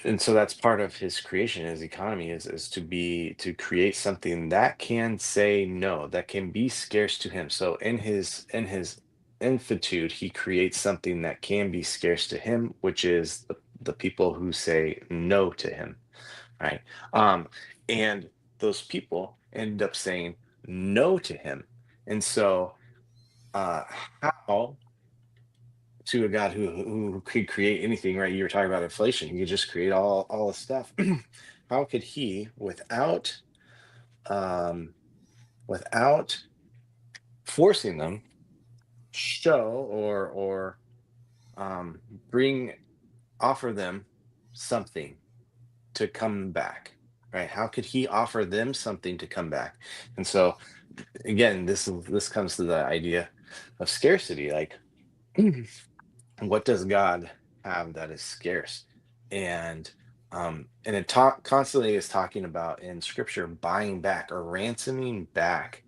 Speaker 4: and so that's part of his creation, his economy, is to create something that can say no, that can be scarce to him. So in his infinitude, he creates something that can be scarce to him, which is the people who say no to him, right? And those people end up saying no to him. And so uh how to a God who could create anything, right? You were talking about inflation. He could just create all the stuff. How could he, um, without forcing them, show or bring offer them something to come back, right? How could he offer them something to come back? And so again, this comes to the idea of scarcity. Like, what does God have that is scarce? And it constantly is talking about in scripture buying back or ransoming back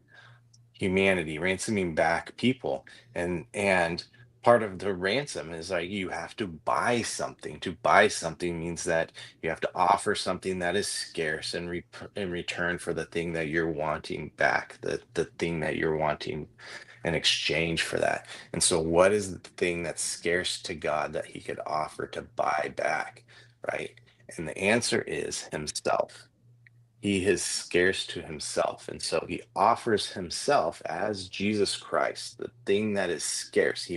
Speaker 4: humanity, ransoming back people. And part of the ransom is like you have to buy something. To buy something means that you have to offer something that is scarce in return for the thing that you're wanting back, the thing that you're wanting in exchange for that. And so, what is the thing that's scarce to God that he could offer to buy back, right? And the answer is himself. He is scarce to himself. And so he offers himself as Jesus Christ, the thing that is scarce. He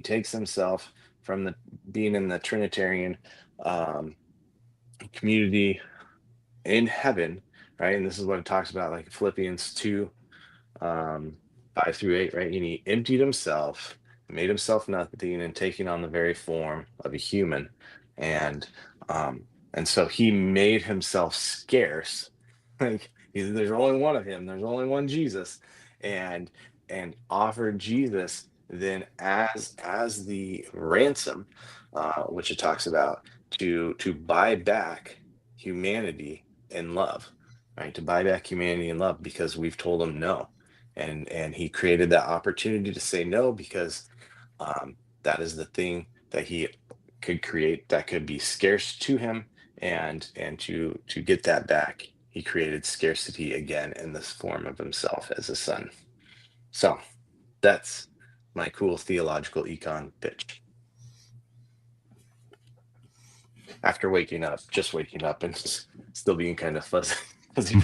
Speaker 4: takes himself from the being in the Trinitarian um, community in heaven, right? And this is what it talks about, like Philippians 2 5 through 8, right? And he emptied himself, made himself nothing, and taking on the very form of a human. And um, and so he made himself scarce. Like there's only one of him, there's only one Jesus, and offered Jesus then as the ransom, which it talks about to buy back humanity in love, right? To buy back humanity in love because we've told him no, and he created that opportunity to say no because that is the thing that he could create that could be scarce to him, and to get that back he created scarcity again in this form of himself as a son. So that's my cool theological econ pitch after just waking up and still being kind of fuzzy.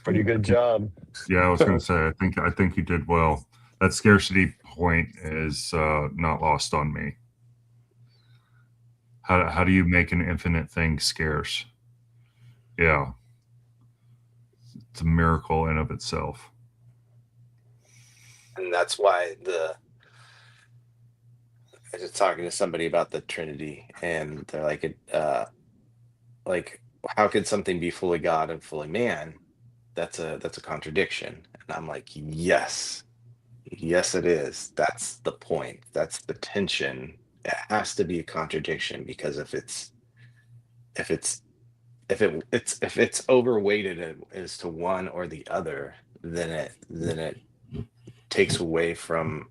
Speaker 2: Pretty good job.
Speaker 1: Yeah, I was going to say, I think you did well. That scarcity point is not lost on me. How do you make an infinite thing scarce? Yeah. It's a miracle in of itself.
Speaker 4: And that's why I was just talking to somebody about the Trinity, and they're like, how could something be fully God and fully man? That's a contradiction. And I'm like, yes, yes, it is. That's the point. That's the tension. It has to be a contradiction, because if it's if it's overweighted as to one or the other, then it takes away from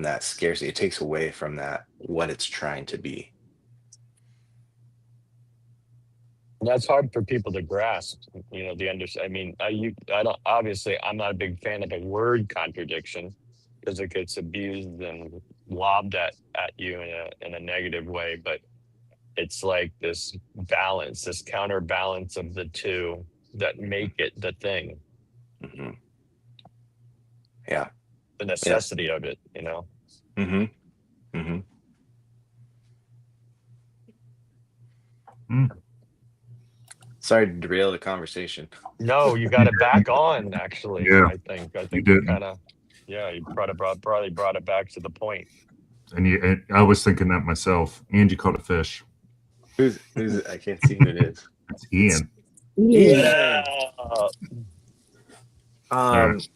Speaker 4: that scarcity. It takes away from that what it's trying to be.
Speaker 2: That's hard for people to grasp, the I mean, I don't, obviously, I'm not a big fan of the word contradiction because it gets abused and lobbed at you in a negative way. But it's like this balance, this counterbalance of the two that make it the thing,
Speaker 4: Hmm. Yeah.
Speaker 2: the necessity of it,
Speaker 4: Mm-hmm. Mm-hmm.
Speaker 1: Mm.
Speaker 4: Sorry to derail the conversation.
Speaker 2: No, you got it back on, actually.
Speaker 1: Yeah,
Speaker 2: I think you
Speaker 1: didn't.
Speaker 2: kind of, yeah, you probably brought it back to the point.
Speaker 1: And I was thinking that myself. And you caught a fish.
Speaker 4: Who's it? I can't see who it is.
Speaker 1: It's Ian.
Speaker 3: Yeah.
Speaker 1: Alright.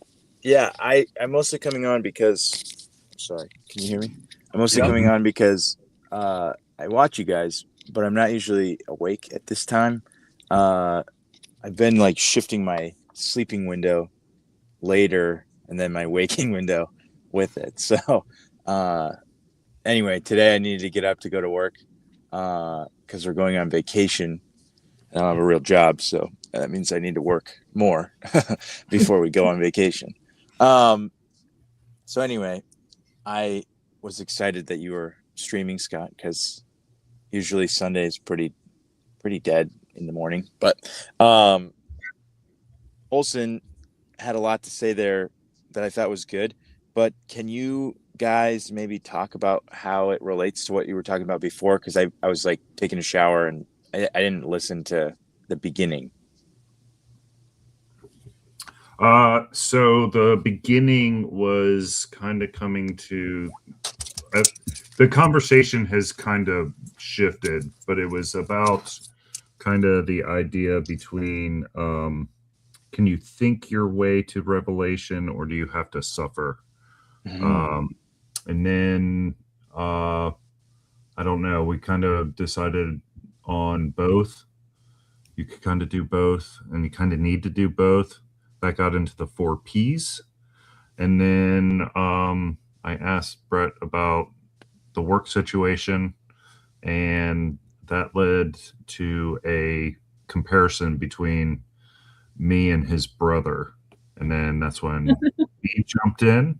Speaker 5: Yeah, I'm mostly coming on because, sorry, can you hear me? I'm mostly
Speaker 2: Yeah.
Speaker 5: coming on because I watch you guys, but I'm not usually awake at this time. I've been like shifting my sleeping window later and then my waking window with it. So anyway, today I needed to get up to go to work because we're going on vacation. I don't have a real job, so that means I need to work more before we go on vacation. So anyway, I was excited that you were streaming, Scott, because usually Sunday is pretty dead in the morning. But Olson had a lot to say there that I thought was good. But can you guys maybe talk about how it relates to what you were talking about before? Because I was like taking a shower and I didn't listen to the beginning.
Speaker 1: So the beginning was kind of coming to the conversation has kind of shifted, but it was about kind of the idea between can you think your way to revelation or do you have to suffer? And then I don't know, we kind of decided on both. You could kind of do both and you kind of need to do both. That got into the 4 Ps. And then I asked Brett about the work situation, and that led to a comparison between me and his brother. And then that's when he jumped in,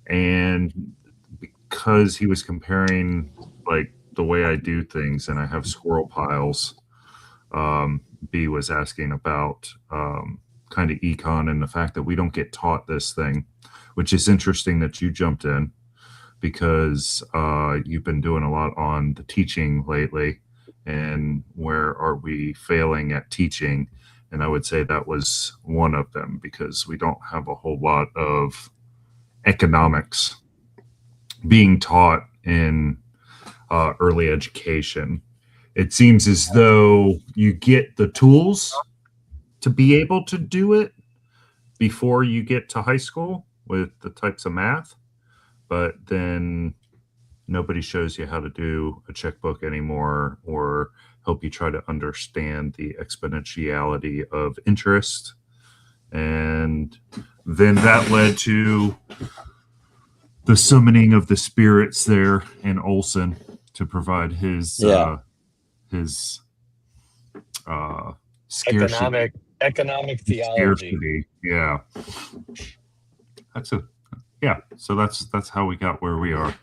Speaker 1: and because he was comparing like the way I do things and I have squirrel piles, B was asking about kind of econ and the fact that we don't get taught this thing, which is interesting that you jumped in because you've been doing a lot on the teaching lately and where are we failing at teaching. And I would say that was one of them because we don't have a whole lot of economics being taught in early education. It seems as though you get the tools to be able to do it before you get to high school with the types of math, but then nobody shows you how to do a checkbook anymore or help you try to understand the exponentiality of interest. And then that led to the summoning of the spirits there in Olson to provide his scarcity.
Speaker 2: Economic theology.
Speaker 1: Scarcity. Yeah. So that's how we got where we are.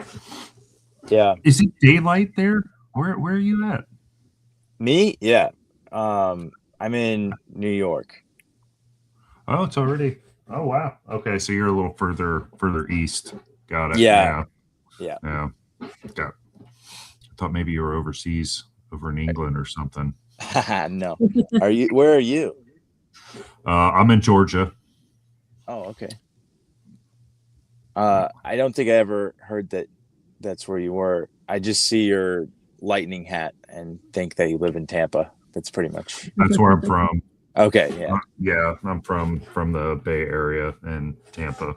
Speaker 5: Yeah.
Speaker 1: Is it daylight there? Where are you at?
Speaker 5: Me? Yeah. I'm in New York.
Speaker 1: Oh, it's already. Oh wow. Okay, so you're a little further east. Got it.
Speaker 5: Yeah.
Speaker 1: Got it. I thought maybe you were overseas, over in England or something.
Speaker 5: No. Where are you?
Speaker 1: I'm in Georgia.
Speaker 5: Oh, okay. I don't think I ever heard that that's where you were. I just see your lightning hat and think that you live in Tampa. That's pretty much
Speaker 1: That's where I'm from.
Speaker 5: okay. Yeah,
Speaker 1: Yeah, I'm from the Bay Area in Tampa.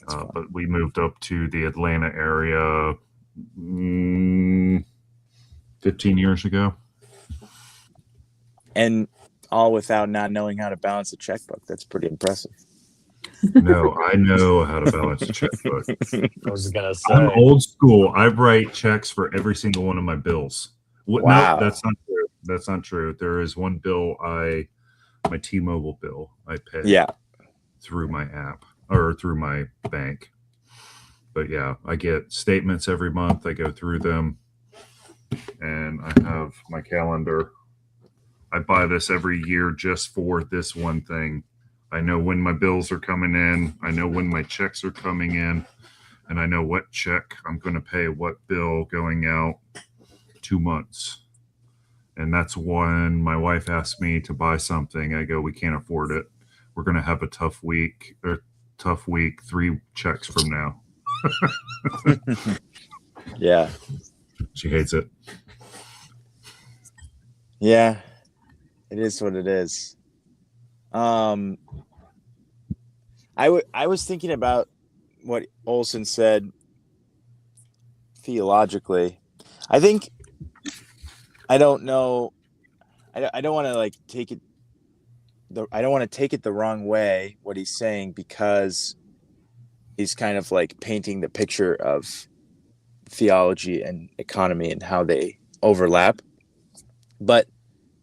Speaker 5: that's fun.
Speaker 1: But we moved up to the Atlanta area 15 years ago.
Speaker 5: And all without not knowing how to balance a checkbook. That's pretty impressive.
Speaker 1: No, I know how to balance a checkbook.
Speaker 2: I was gonna
Speaker 1: I'm
Speaker 2: say.
Speaker 1: old school. I write checks for every single one of my bills.
Speaker 5: Wow.
Speaker 1: No, that's not true. That's not true. There is one bill my T-Mobile bill I pay
Speaker 5: Yeah.
Speaker 1: through my app or through my bank. But yeah, I get statements every month. I go through them, and I have my calendar. I buy this every year just for this one thing. I know when my bills are coming in. I know when my checks are coming in, and I know what check I'm going to pay, what bill going out 2 months. And that's when my wife asked me to buy something. I go, we can't afford it. We're going to have a tough week 3 checks from now.
Speaker 5: Yeah.
Speaker 1: She hates it.
Speaker 5: Yeah. It is what it is. I was thinking about what Olson said theologically. I think I don't know. I don't want to like take it. I don't want to take it the wrong way what he's saying, because he's kind of like painting the picture of theology and economy and how they overlap. But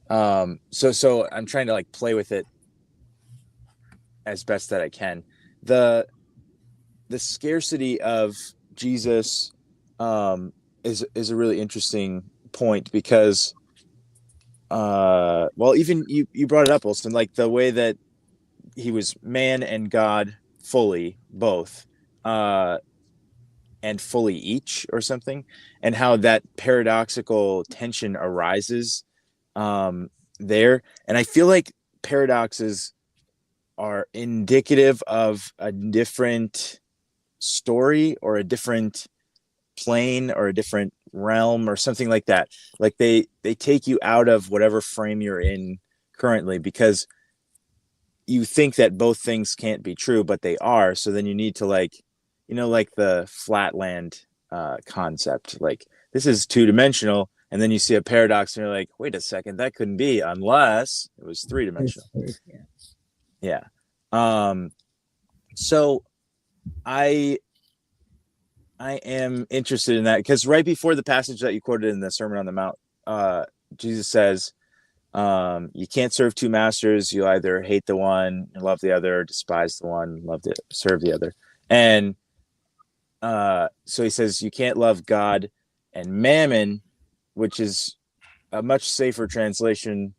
Speaker 5: so I'm trying to like play with it as best that I can. The scarcity of Jesus is a really interesting point, because well, even you brought it up, Olson, like the way that he was man and God fully, both, and fully each or something, and how that paradoxical tension arises there. And I feel like paradoxes are indicative of a different story or a different plane or a different realm or something like that. Like they take you out of whatever frame you're in currently, because you think that both things can't be true, but they are. So then you need to like, like the flatland concept, like this is two-dimensional, and then you see a paradox and you're like, wait a second, that couldn't be unless it was three-dimensional. Yeah. So I am interested in that, because right before the passage that you quoted in the Sermon on the Mount, Jesus says, you can't serve two masters. You either hate the one and love the other, or despise the one, serve the other. And so he says you can't love God and mammon, which is a much safer translation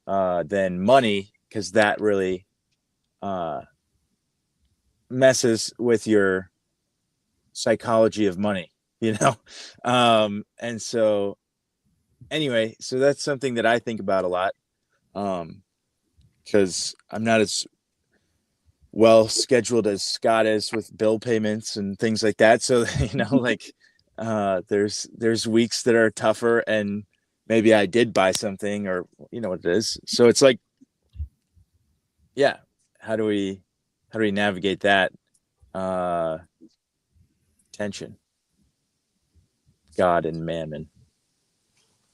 Speaker 5: than money, because that really messes with your psychology of money, and so anyway, so that's something that I think about a lot, because I'm not as well scheduled as Scott is with bill payments and things like that. So like there's weeks that are tougher, and maybe I did buy something, or what it is. So it's like, yeah, how do we navigate that tension, God and mammon?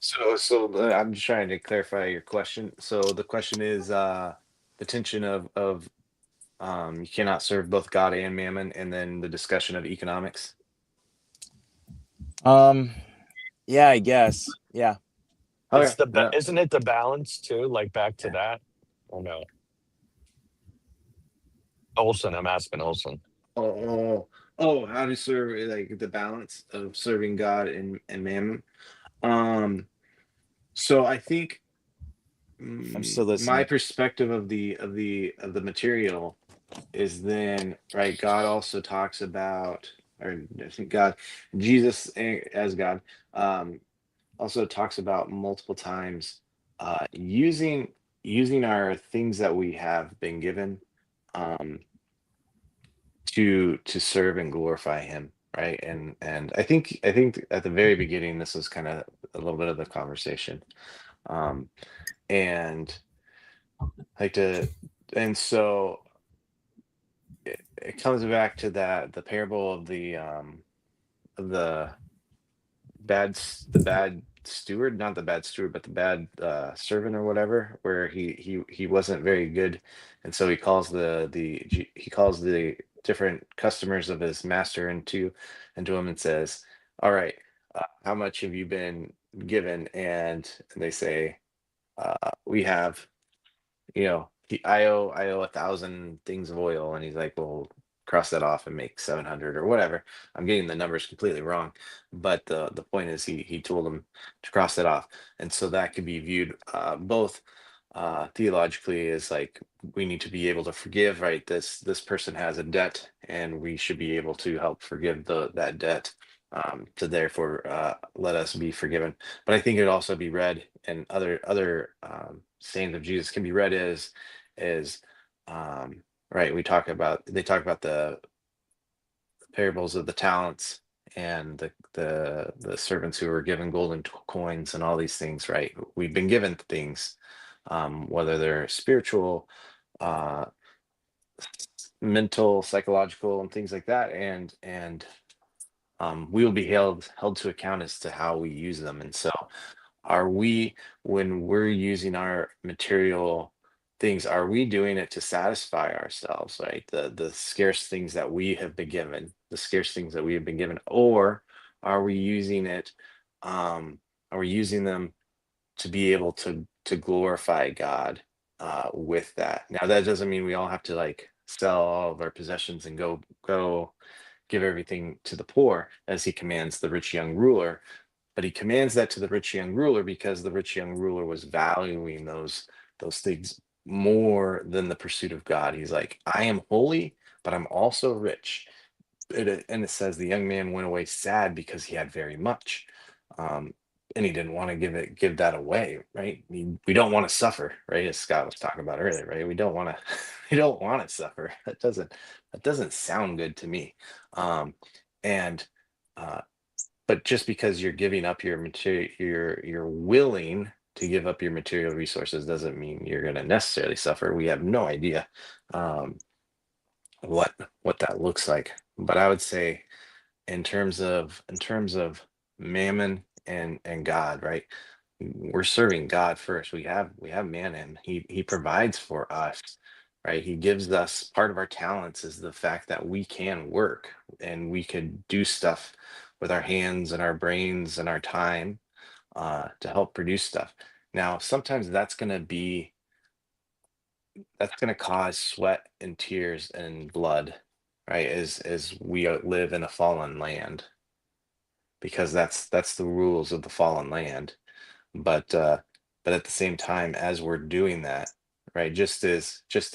Speaker 4: So I'm just trying to clarify your question. So the question is the tension of you cannot serve both God and mammon, and then the discussion of economics.
Speaker 5: Yeah, I guess. Yeah.
Speaker 2: It's
Speaker 4: Okay. Yeah.
Speaker 2: isn't it the balance too? Like back to that? Or no? Olson, I'm asking Olson.
Speaker 4: How to serve, like the balance of serving God and mammon. So I think
Speaker 5: I'm still
Speaker 4: my
Speaker 5: listening.
Speaker 4: perspective of the material is then right. God also talks about, or I think Jesus as God, also talks about multiple times using using our things that we have been given um, to serve and glorify Him, right? And I think at the very beginning, this was kind of a little bit of the conversation, um, and like to, and so it comes back to that the parable of the bad steward, not the bad steward, but the bad servant or whatever, where he wasn't very good, and so he calls he calls the different customers of his master into him and says, all right, how much have you been given? And they say, we have, I owe 1,000 things of oil. And he's like, well, cross that off and make 700 or whatever. I'm getting the numbers completely wrong, but the point is he told them to cross that off. And so that could be viewed both theologically as like, we need to be able to forgive, right? This person has a debt and we should be able to help forgive that debt, to therefore let us be forgiven. But I think it also be read, and other sayings of Jesus can be read as right. They talk about the parables of the talents and the servants who were given golden coins and all these things, right? We've been given things, whether they're spiritual, uh mental, psychological, and things like that, and we will be held to account as to how we use them. And so, are we, when we're using our material things, are we doing it to satisfy ourselves, right? The scarce things that we have been given, or are we using it, are we using them to be able to glorify God with that? Now that doesn't mean we all have to like sell all of our possessions and go give everything to the poor, as he commands the rich young ruler. But he commands that to the rich young ruler because the rich young ruler was valuing those things more than the pursuit of God. He's like, I am holy, but I'm also rich. And it says the young man went away sad because he had very much. Um, and he didn't want to give that away, right? We don't want to suffer, right? As Scott was talking about earlier, right? We don't want to we don't want to suffer. That doesn't sound good to me. And uh, but just because you're giving up your material, you're willing to give up your material resources, doesn't mean you're going to necessarily suffer. We have no idea um, what that looks like. But I would say, in terms of mammon and God, right? We're serving God first. We have mammon. He provides for us, right? He gives us, part of our talents is the fact that we can work and we could do stuff with our hands and our brains and our time to help produce stuff. Now, sometimes that's gonna cause sweat and tears and blood, right? As we live in a fallen land, because that's the rules of the fallen land. But at the same time, as we're doing that, right? Just as if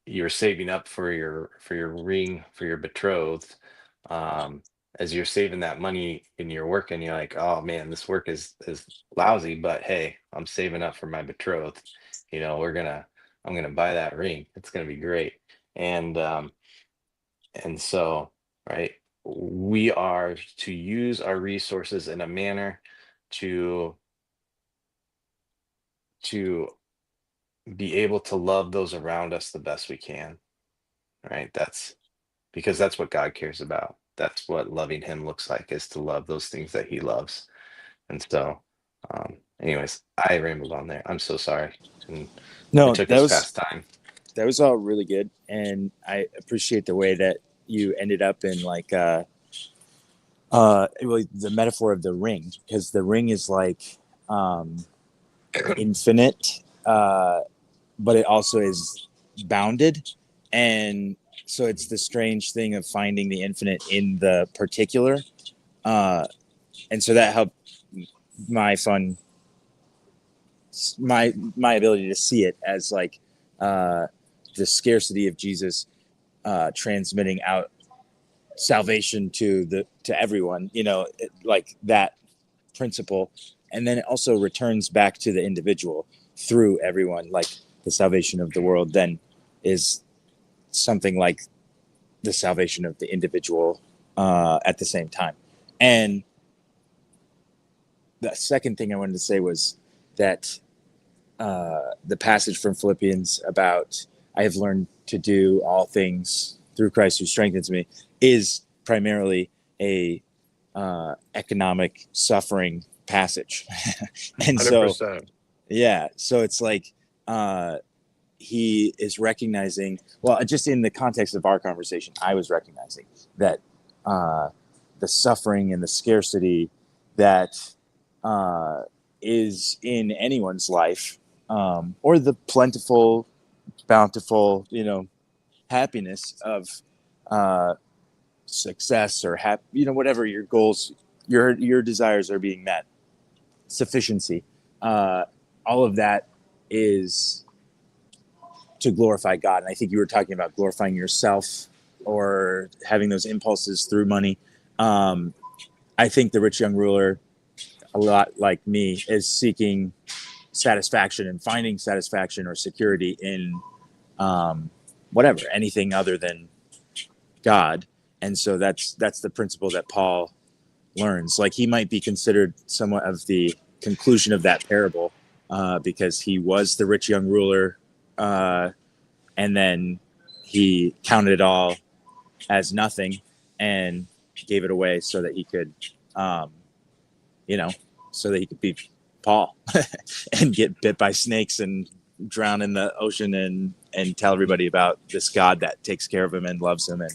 Speaker 4: you're saving up for your ring for your betrothed, um as you're saving that money and you're working, you're like, oh man, this work is lousy, but hey, I'm saving up for my betrothed. I'm gonna buy that ring, it's gonna be great. And um and so, right, we are to use our resources in a manner to to be able to love those around us the best we can, right? That's because that's what God cares about. That's what loving Him looks like, is to love those things that He loves. And so, anyways, I rambled on there. I'm so sorry. And
Speaker 5: No,
Speaker 4: it took us past time.
Speaker 5: that was all really good, and I appreciate the way that you ended up in like really the metaphor of the ring, because the ring is like infinite, but it also is bounded, and so it's the strange thing of finding the infinite in the particular, and so that helped my fun my ability to see it as like the scarcity of Jesus transmitting out salvation to everyone, like that principle. and then it also returns back to the individual through everyone. Like the salvation of the world then is something like the salvation of the individual at the same time. And the second thing I wanted to say was that the passage from Philippians about I have learned to do all things through Christ who strengthens me is primarily a economic suffering passage. And so
Speaker 2: 100%.
Speaker 5: yeah, so it's like he is recognizing, well, just in the context of our conversation, I was recognizing that the suffering and the scarcity that is in anyone's life, or the plentiful, bountiful, happiness of success or whatever your goals, your desires are being met, sufficiency, all of that is to glorify God. And I think you were talking about glorifying yourself or having those impulses through money. I think the rich young ruler, a lot like me, is seeking satisfaction and finding satisfaction or security in whatever, anything other than God. And so that's the principle that Paul learns. Like, he might be considered somewhat of the conclusion of that parable, because he was the rich young ruler, and then he counted it all as nothing and gave it away so that he could, so that he could be Paul and get bit by snakes and drown in the ocean and tell everybody about this God that takes care of him and loves him and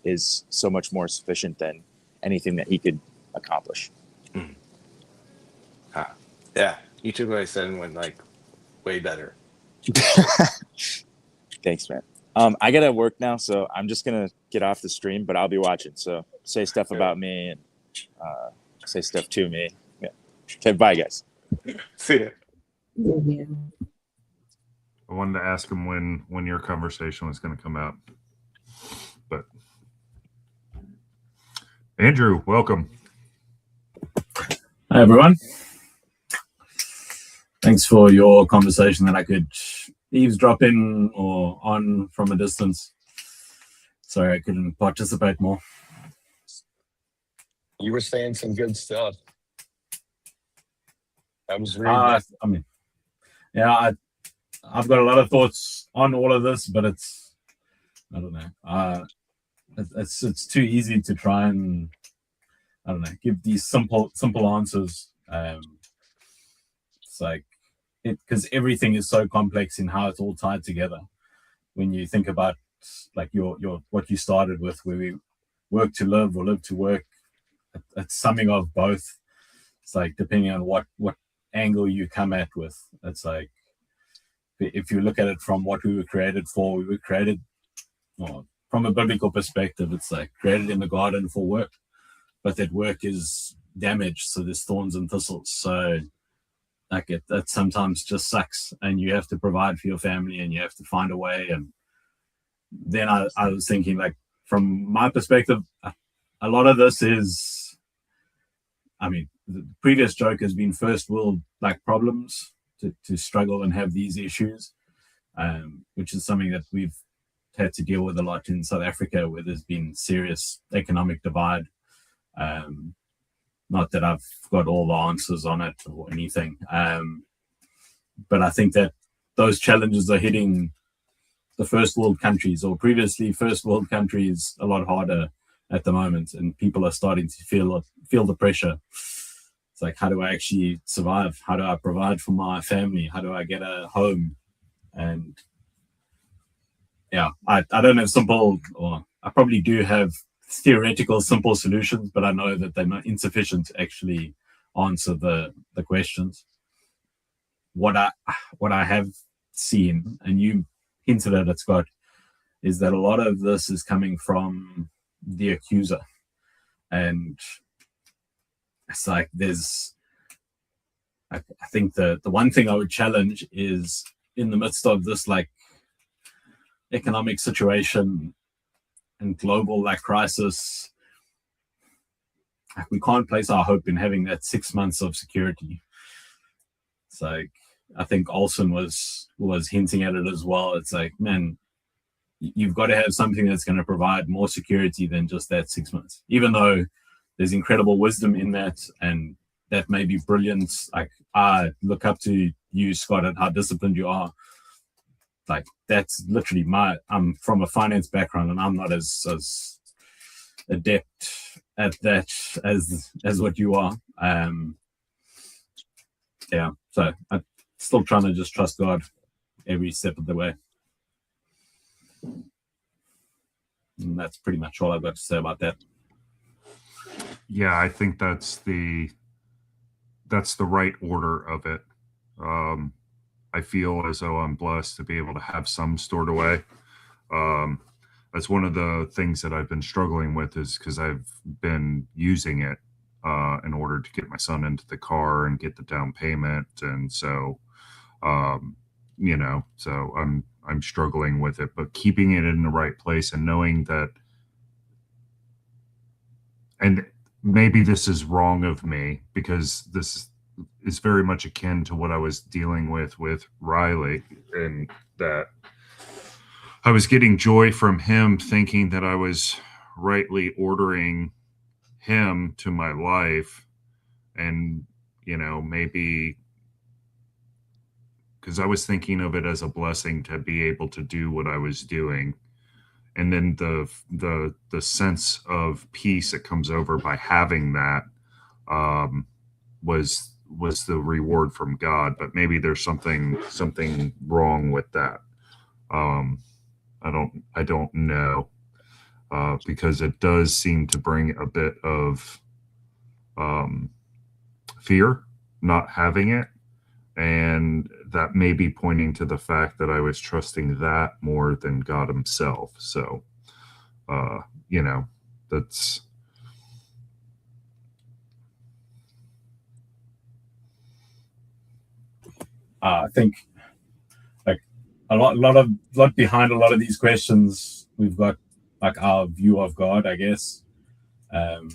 Speaker 5: is so much more sufficient than anything that he could accomplish.
Speaker 4: Yeah, you took what I said and went like way better.
Speaker 5: Thanks, man. I gotta work now, so I'm just gonna get off the stream, but I'll be watching. So say stuff about me and say stuff to me. Yeah. Okay, bye, guys.
Speaker 4: See ya.
Speaker 3: Yeah.
Speaker 1: I wanted to ask him when your conversation was going to come out, but Andrew, welcome.
Speaker 6: Hi, everyone. Thanks for your conversation that I could eavesdrop in or on from a distance. Sorry I couldn't participate more.
Speaker 2: You were saying some good stuff. I was reading.
Speaker 6: I've got a lot of thoughts on all of this, but I don't know. It's too easy to try and, I don't know, give these simple answers. It's like, because everything is so complex in how it's all tied together. When you think about like your what you started with, where we work to live or live to work, it's summing of both. It's like, depending on what angle you come at with, it's like, if you look at it from what we were created for, we were created, well, from a biblical perspective, it's like created in the garden for work, but that work is damaged, so there's thorns and thistles. So like that sometimes just sucks, and you have to provide for your family and you have to find a way. And then I was thinking, like, from my perspective, a lot of this is, I mean, the previous joke has been first world like problems to struggle and have these issues, which is something that we've had to deal with a lot in South Africa, where there's been serious economic divide. Not that I've got all the answers on it or anything, but I think that those challenges are hitting the first world countries, or previously first world countries, a lot harder at the moment, and people are starting to feel the pressure. It's like, how do I actually survive? How do I provide for my family? How do I get a home? And yeah, I don't have simple, or I probably do have theoretical simple solutions, but I know that they're not insufficient to actually answer the questions. What I have seen, and you hinted at it, Scott, is that a lot of this is coming from the accuser. And it's like, I think the one thing I would challenge is, in the midst of this like economic situation and global like crisis, we can't place our hope in having that 6 months of security. It's like, I think Olsen was hinting at it as well. It's like, man, you've got to have something that's going to provide more security than just that 6 months, even though there's incredible wisdom in that, and that may be brilliant. Like, I look up to you, Scott, and how disciplined you are. Like, that's literally I'm from a finance background, and I'm not as adept at that as what you are. Yeah, so I'm still trying to just trust God every step of the way. And that's pretty much all I've got to say about that.
Speaker 1: Yeah, I think that's the right order of it. I feel as though I'm blessed to be able to have some stored away. That's one of the things that I've been struggling with, is because I've been using it in order to get my son into the car and get the down payment, and so so I'm struggling with it. But keeping it in the right place and knowing that, and maybe this is wrong of me, because this is very much akin to what I was dealing with Riley, and that I was getting joy from him, thinking that I was rightly ordering him to my life. And, maybe because I was thinking of it as a blessing to be able to do what I was doing. And then the sense of peace that comes over by having that was the reward from God. But maybe there's something wrong with that. I don't know, because it does seem to bring a bit of fear not having it, and that may be pointing to the fact that I was trusting that more than God himself. So that's
Speaker 6: I think, like, a lot behind a lot of these questions, we've got like our view of God, I guess. And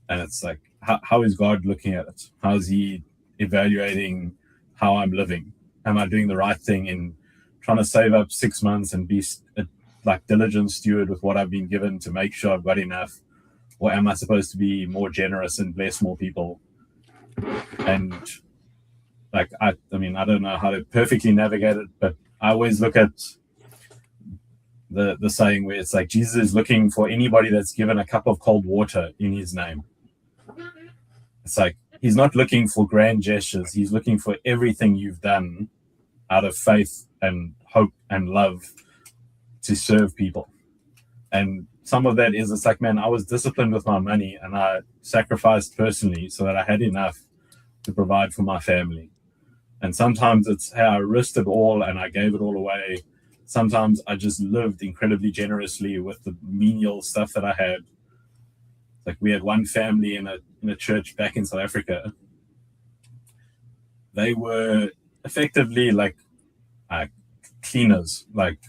Speaker 6: it's like, how is God looking at it? How is he evaluating how I'm living? Am I doing the right thing in trying to save up 6 months and be a diligent steward with what I've been given to make sure I've got enough? Or am I supposed to be more generous and bless more people? And like, I mean, I don't know how to perfectly navigate it, but I always look at the saying where it's like, Jesus is looking for anybody that's given a cup of cold water in his name. It's like, he's not looking for grand gestures. He's looking for everything you've done out of faith and hope and love to serve people. And some of that is, it's like, man, I was disciplined with my money and I sacrificed personally so that I had enough to provide for my family. And sometimes it's how I risked it all and I gave it all away. Sometimes I just lived incredibly generously with the menial stuff that I had. Like, we had one family in a church back in South Africa. They were effectively like cleaners. Like,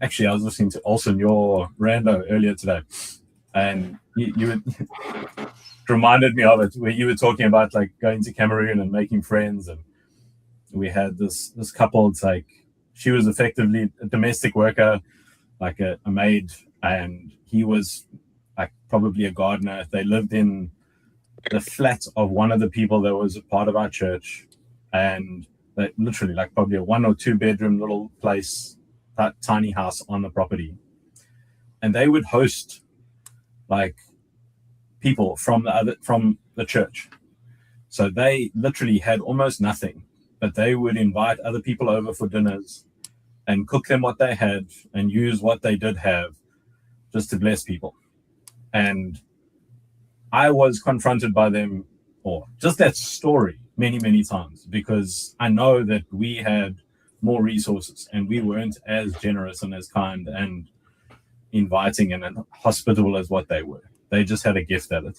Speaker 6: actually, I was listening to Olsen, your rando earlier today, and you reminded me of it, where you were talking about like going to Cameroon and making friends. And we had this couple. It's like, she was effectively a domestic worker, like a maid, and he was like probably a gardener. They lived in the flat of one of the people that was a part of our church, and they literally like probably a 1 or 2 bedroom little place, that tiny house on the property. And they would host like people from the church. So they literally had almost nothing, but they would invite other people over for dinners and cook them what they had and use what they did have just to bless people. And I was confronted by them, or just that story, many, many times, because I know that we had more resources and we weren't as generous and as kind and inviting and hospitable as what they were. They just had a gift at it.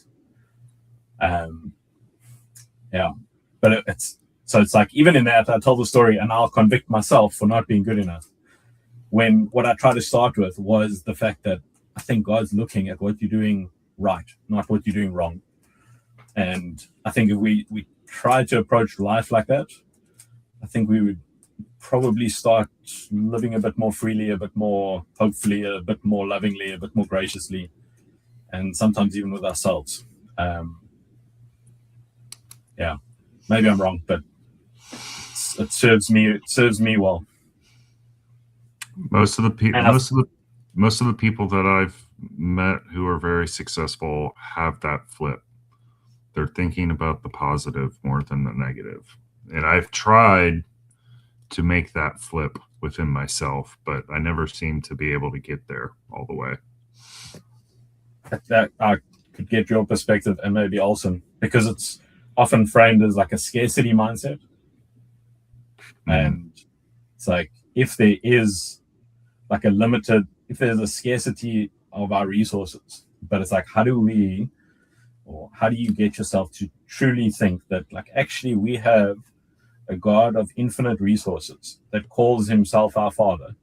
Speaker 6: But it's like, even in that, I tell the story and I'll convict myself for not being good enough, when what I try to start with was the fact that I think God's looking at what you're doing right, not what you're doing wrong. And I think if we tried to approach life like that, I think we would probably start living a bit more freely, a bit more, hopefully, a bit more lovingly, a bit more graciously, and sometimes even with ourselves. Yeah, maybe I'm wrong, but it serves me. It serves me well.
Speaker 1: Most of the people,
Speaker 6: And
Speaker 1: most of the people that I've met who are very successful have that flip. They're thinking about the positive more than the negative. And I've tried to make that flip within myself, but I never seem to be able to get there all the way.
Speaker 6: that I could get your perspective and maybe Olsen, because it's often framed as like a scarcity mindset. And it's like, if there is like a limited, if there's a scarcity of our resources, but it's like, how do you get yourself to truly think that, like, actually we have a God of infinite resources that calls himself our Father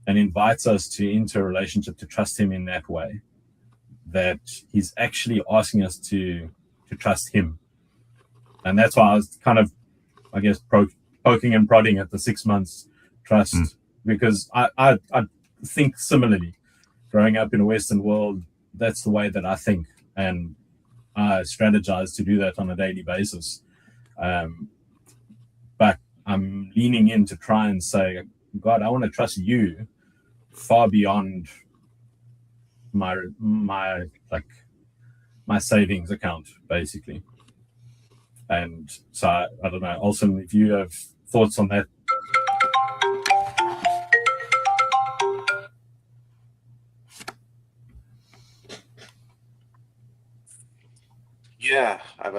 Speaker 6: and invites us to enter a relationship, to trust him in that way, that he's actually asking us to trust him. And that's why I was kind of, I guess, poking and prodding at the 6 months trust, because I think similarly. Growing up in a Western world, that's the way that I think, and I strategize to do that on a daily basis. But I'm leaning in to try and say, God, I want to trust you far beyond my savings account, basically. And so I don't know, Olsen, if you have thoughts on that.
Speaker 4: Yeah, I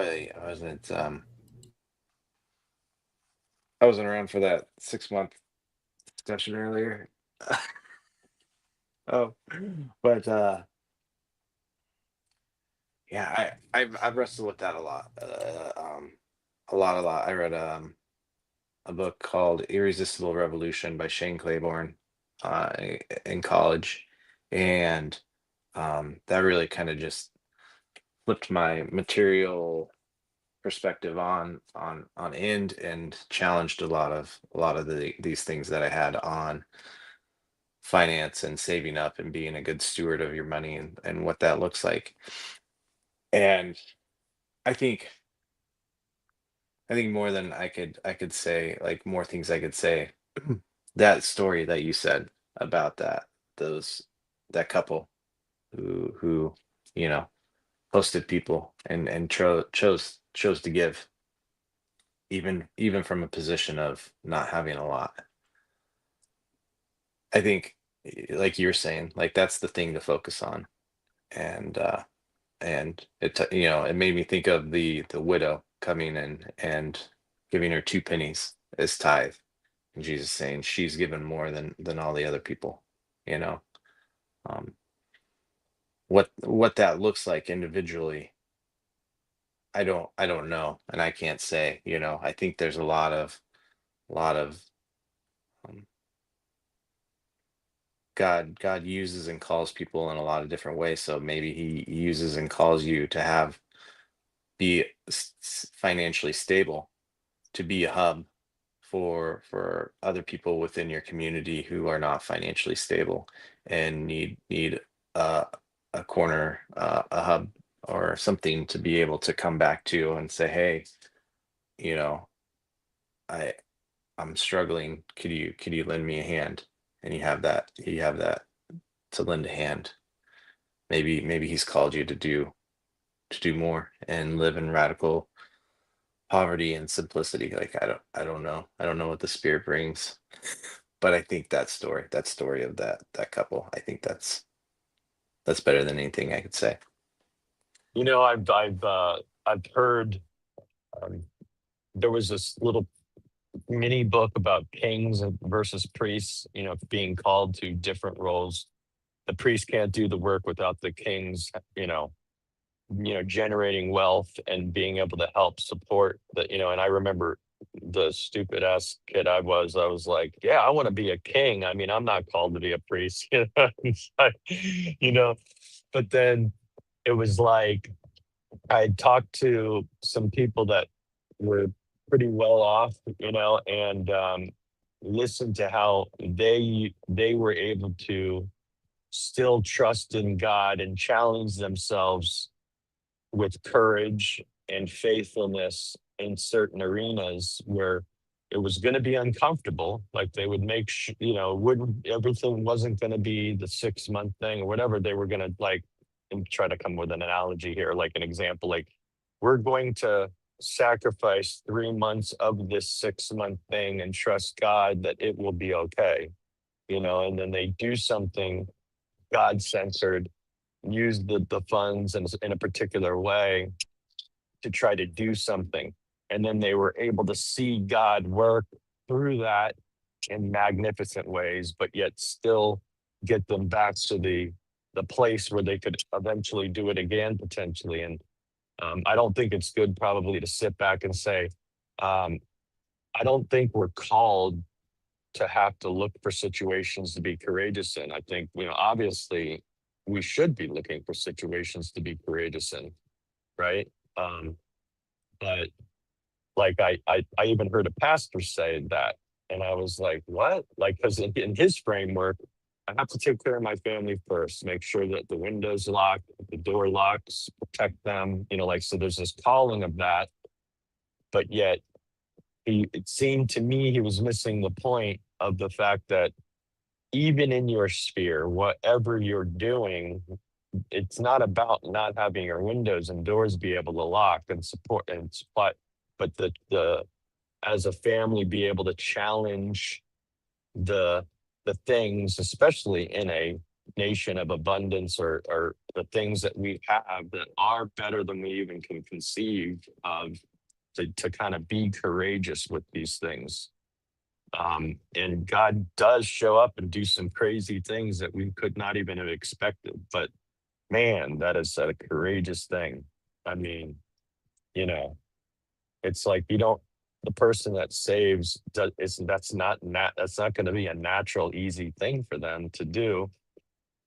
Speaker 4: wasn't around for that 6 month discussion earlier. Oh, but yeah, I've wrestled with that a lot. A lot. I read a book called Irresistible Revolution by Shane Claiborne in college, and that really kind of just flipped my material perspective on end, and challenged a lot of these things that I had on finance and saving up and being a good steward of your money, and what that looks like. And I think more than I could say, like, more things I could say. That story that you said about that couple who hosted people and chose to give, even from a position of not having a lot. I think, like you're saying, like, that's the thing to focus on. And it made me think of the widow coming in and giving her 2 pennies as tithe, and Jesus saying she's given more than all the other people. you know um what that looks like individually, I don't know, and I can't say. I think there's a lot of um, God uses and calls people in a lot of different ways. So maybe he uses and calls you to be financially stable, to be a hub for other people within your community who are not financially stable and need a, a corner, a hub, or something to be able to come back to and say, hey, you know I I'm struggling. Could you lend me a hand? And you have that to lend a hand. Maybe he's called you to do more and live in radical poverty and simplicity. Like, I don't know. I don't know what the spirit brings. But I think that story of that couple, I think that's better than anything I could say.
Speaker 2: I've heard, um, there was this little mini book about kings versus priests, being called to different roles. The priest can't do the work without the kings, generating wealth and being able to help support and I remember the stupid ass kid I was like, yeah, I want to be a king. I mean, I'm not called to be a priest. It's like, but then it was like, I talked to some people that were pretty well off, and listen to how they were able to still trust in God and challenge themselves with courage and faithfulness in certain arenas where it was going to be uncomfortable. Like they would make, wouldn't everything wasn't going to be the 6-month thing or whatever. They were going to and try to come with an analogy here, like an example, like we're going to sacrifice 3 months of this 6-month thing and trust God that it will be okay, and then they do something God censored, use the funds in a particular way to try to do something. And then they were able to see God work through that in magnificent ways, but yet still get them back to the place where they could eventually do it again, potentially. And I don't think it's good probably to sit back and say, I don't think we're called to have to look for situations to be courageous in. I think, obviously we should be looking for situations to be courageous in, right? But like I even heard a pastor say that, and I was like, what? Like, because in his framework, I have to take care of my family first, make sure that the window's locked, the door locks, protect them, so there's this calling of that. But yet it seemed to me he was missing the point of the fact that even in your sphere, whatever you're doing, it's not about not having your windows and doors be able to lock and support and supply, but the as a family be able to challenge the things, especially in a nation of abundance, or the things that we have that are better than we even can conceive of, to kind of be courageous with these things. And God does show up and do some crazy things that we could not even have expected. But man, that is a courageous thing. I mean, it's like the person that saves that's not going to be a natural, easy thing for them to do.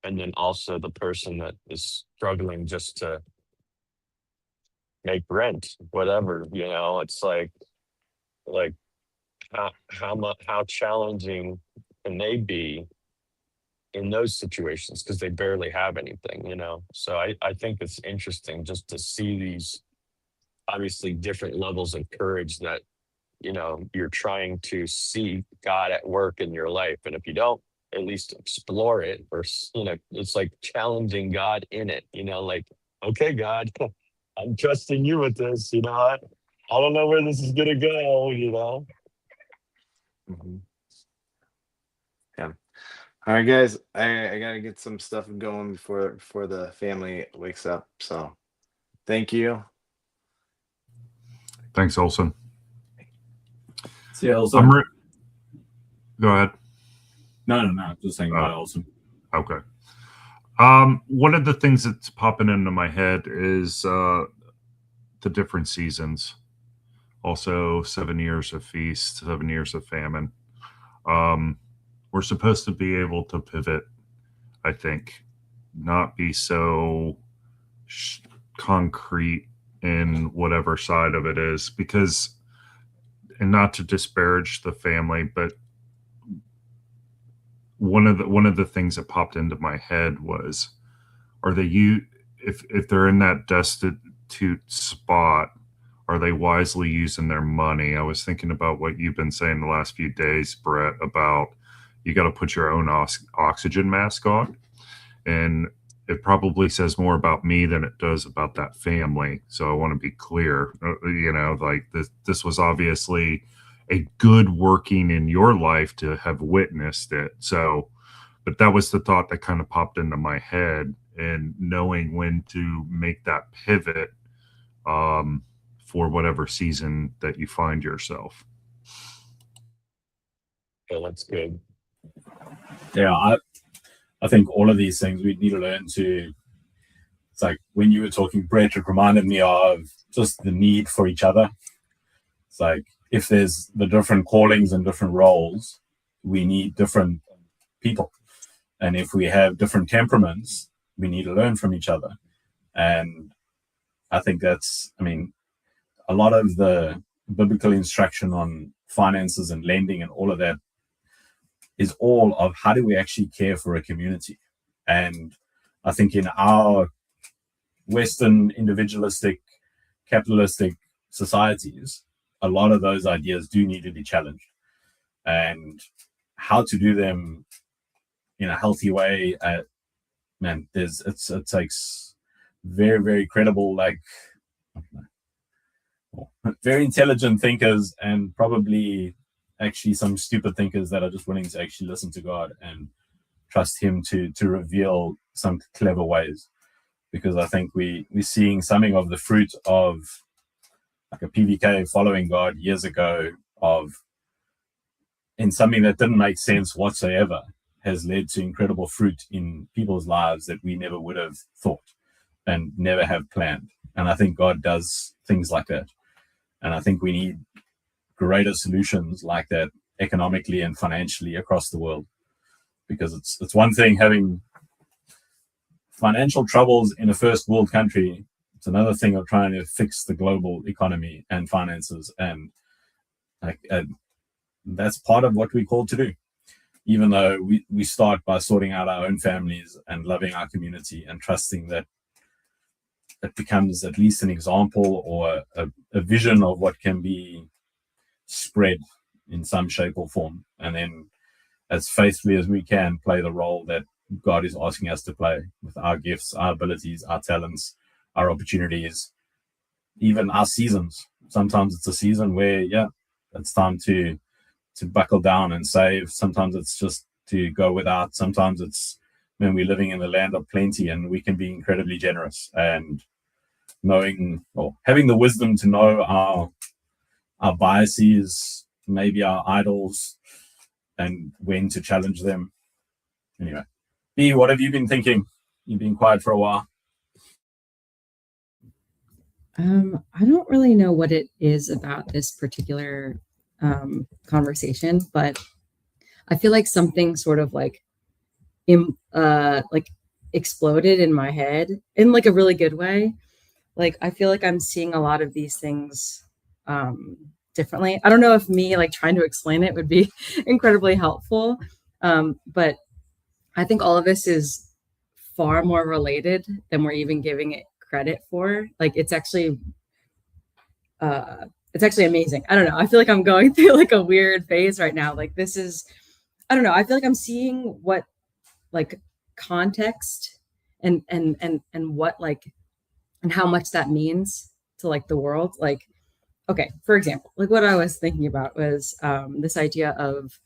Speaker 2: And then also the person that is struggling just to make rent, whatever, it's like how challenging can they be in those situations, because they barely have anything, So I think it's interesting just to see these obviously different levels of courage that, you're trying to see God at work in your life. And if you don't, at least explore it, or, it's like challenging God in it, like, okay, God, I'm trusting you with this, I don't know where this is going to go,
Speaker 4: Mhm. Yeah. All right, guys. I gotta get some stuff going before the family wakes up. So, thank you.
Speaker 1: Thanks, Olson.
Speaker 6: See, also,
Speaker 1: Go ahead.
Speaker 6: No. Just saying bye, Olson.
Speaker 1: Okay. One of the things that's popping into my head is the different seasons. Also, 7 years of feast, 7 years of famine. We're supposed to be able to pivot, I think, not be so concrete in whatever side of it is, because, and not to disparage the family, but one of the things that popped into my head was, if they're in that destitute spot, are they wisely using their money? I was thinking about what you've been saying the last few days, Brett, about you got to put your own oxygen mask on. And it probably says more about me than it does about that family. So I want to be clear, like this was obviously a good working in your life to have witnessed it. So, but that was the thought that kind of popped into my head, and knowing when to make that pivot for whatever season that you find yourself.
Speaker 2: Yeah, that's good.
Speaker 6: Yeah, I think all of these things we need to learn to. It's like when you were talking, Brett, it reminded me of just the need for each other. It's like if there's the different callings and different roles, we need different people. And if we have different temperaments, we need to learn from each other. And I think a lot of the biblical instruction on finances and lending and all of that is all of how do we actually care for a community. And I think in our Western individualistic, capitalistic societies, a lot of those ideas do need to be challenged. And how to do them in a healthy way, man, it takes very, very credible, like very intelligent thinkers, and probably actually some stupid thinkers that are just willing to actually listen to God and trust him to reveal some clever ways. Because I think we're seeing something of the fruit of like a PVK following God years ago, of in something that didn't make sense whatsoever has led to incredible fruit in people's lives that we never would have thought and never have planned. And I think God does things like that. And I think we need greater solutions like that economically and financially across the world, because it's one thing having financial troubles in a first world country. It's another thing of trying to fix the global economy and finances, and that's part of what we're called to do. Even though we start by sorting out our own families and loving our community and trusting that it becomes at least an example or a vision of what can be spread in some shape or form, and then as faithfully as we can play the role that God is asking us to play with our gifts, our abilities, our talents, our opportunities, even our seasons. Sometimes it's a season where it's time to buckle down and save. Sometimes it's just to go without. Sometimes it's when we're living in the land of plenty and we can be incredibly generous, and knowing or having the wisdom to know our biases, maybe our idols, and when to challenge them. Anyway, B, what have you been thinking? You've been quiet for a while.
Speaker 3: I don't really know what it is about this particular conversation, but I feel like something sort of like exploded in my head in like a really good way. Like I feel like I'm seeing a lot of these things differently. I don't know if me like trying to explain it would be incredibly helpful, but I think all of this is far more related than we're even giving it credit for. Like it's actually amazing. I don't know. I feel like I'm going through like a weird phase right now. Like this is, I don't know. I feel like I'm seeing what like context and what like and how much that means to like the world. Like, okay, for example, like what I was thinking about was this idea of,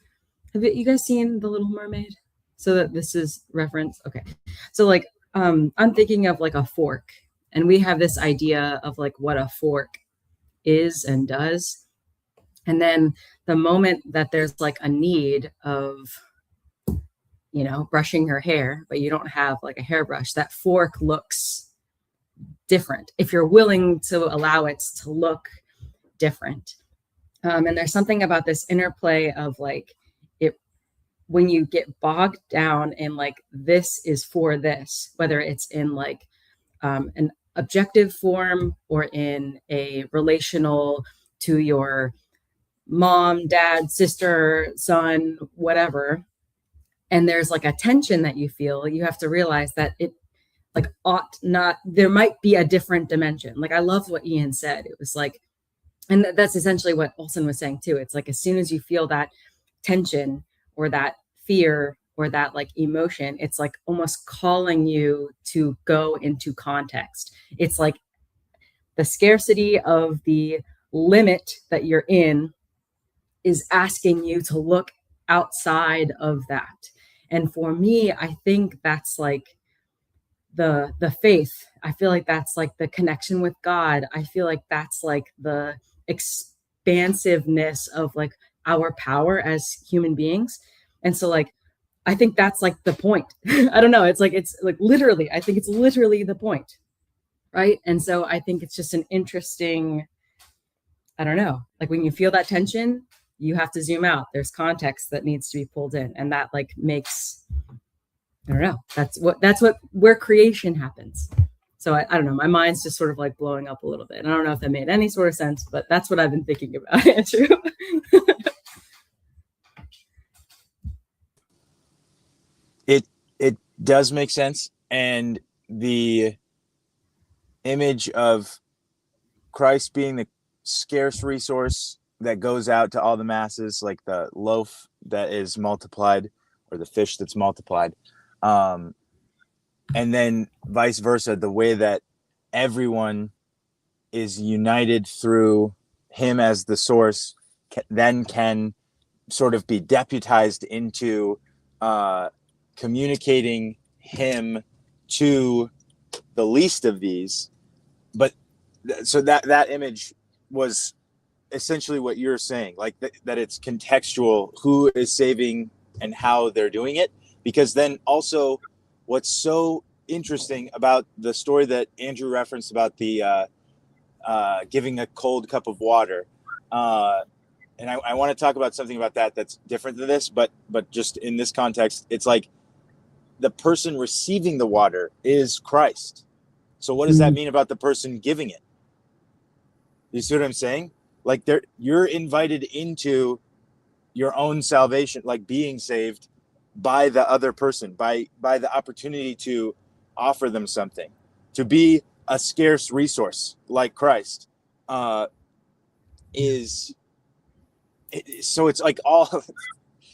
Speaker 3: have you guys seen The Little Mermaid? So that this is reference. Okay. So like I'm thinking of like a fork, and we have this idea of like what a fork is and does. And then the moment that there's like a need of, you know, brushing her hair, but you don't have like a hairbrush, that fork looks different if you're willing to allow it to look different. And there's something about this interplay of like it, when you get bogged down in like, this is for this, whether it's in like an objective form or in a relational to your mom, dad, sister, son, whatever, and there's like a tension that you feel, you have to realize that it like ought not, there might be a different dimension. Like I love what Ian said. It was like, and that's essentially what Olson was saying too. It's like, as soon as you feel that tension or that fear or that like emotion, it's like almost calling you to go into context. It's like the scarcity of the limit that you're in is asking you to look outside of that. And for me, I think that's like the faith. I feel like that's like the connection with God. I feel like that's like the expansiveness of like our power as human beings. And so like, I think that's like the point. I don't know. It's like literally, I think it's literally the point. Right. And so I think it's just an interesting, I don't know, like when you feel that tension, you have to zoom out. There's context that needs to be pulled in. And that like makes, I don't know, that's where creation happens. So I don't know. My mind's just sort of like blowing up a little bit. I don't know if that made any sort of sense, but that's what I've been thinking about, Andrew.
Speaker 5: It does make sense. And the image of Christ being the scarce resource that goes out to all the masses, like the loaf that is multiplied or the fish that's multiplied. And then vice versa, the way that everyone is united through him as the source then can sort of be deputized into communicating him to the least of these. But so that image was essentially what you're saying, like that it's contextual, who is saving and how they're doing it. Because then also what's so interesting about the story that Andrew referenced about the giving a cold cup of water, and I want to talk about something about that's different than this, but just in this context, it's like the person receiving the water is Christ. So what does that mean about the person giving it? You see what I'm saying? Like you're invited into your own salvation, like being saved by the other person, by the opportunity to offer them something, to be a scarce resource like Christ, so it's like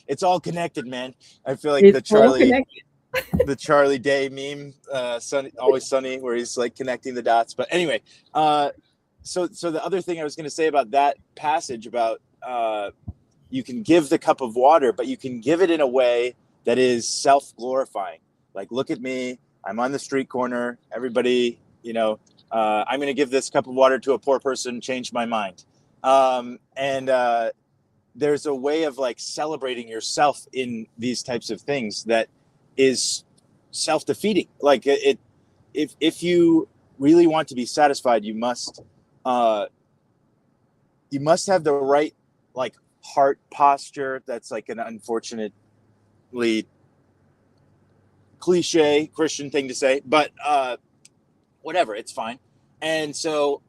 Speaker 5: it's all connected, man. I feel like
Speaker 3: It's all connected.
Speaker 5: the Charlie Day meme, Always Sunny, where he's like connecting the dots. But anyway, so the other thing I was going to say about that passage about you can give the cup of water, but you can give it in a way that is self-glorifying. Like, look at me, I'm on the street corner. Everybody, I'm going to give this cup of water to a poor person, change my mind. There's a way of like celebrating yourself in these types of things that is self-defeating. Like if you really want to be satisfied, you must have the right like heart posture. That's like an unfortunately cliche Christian thing to say, but whatever, it's fine. And so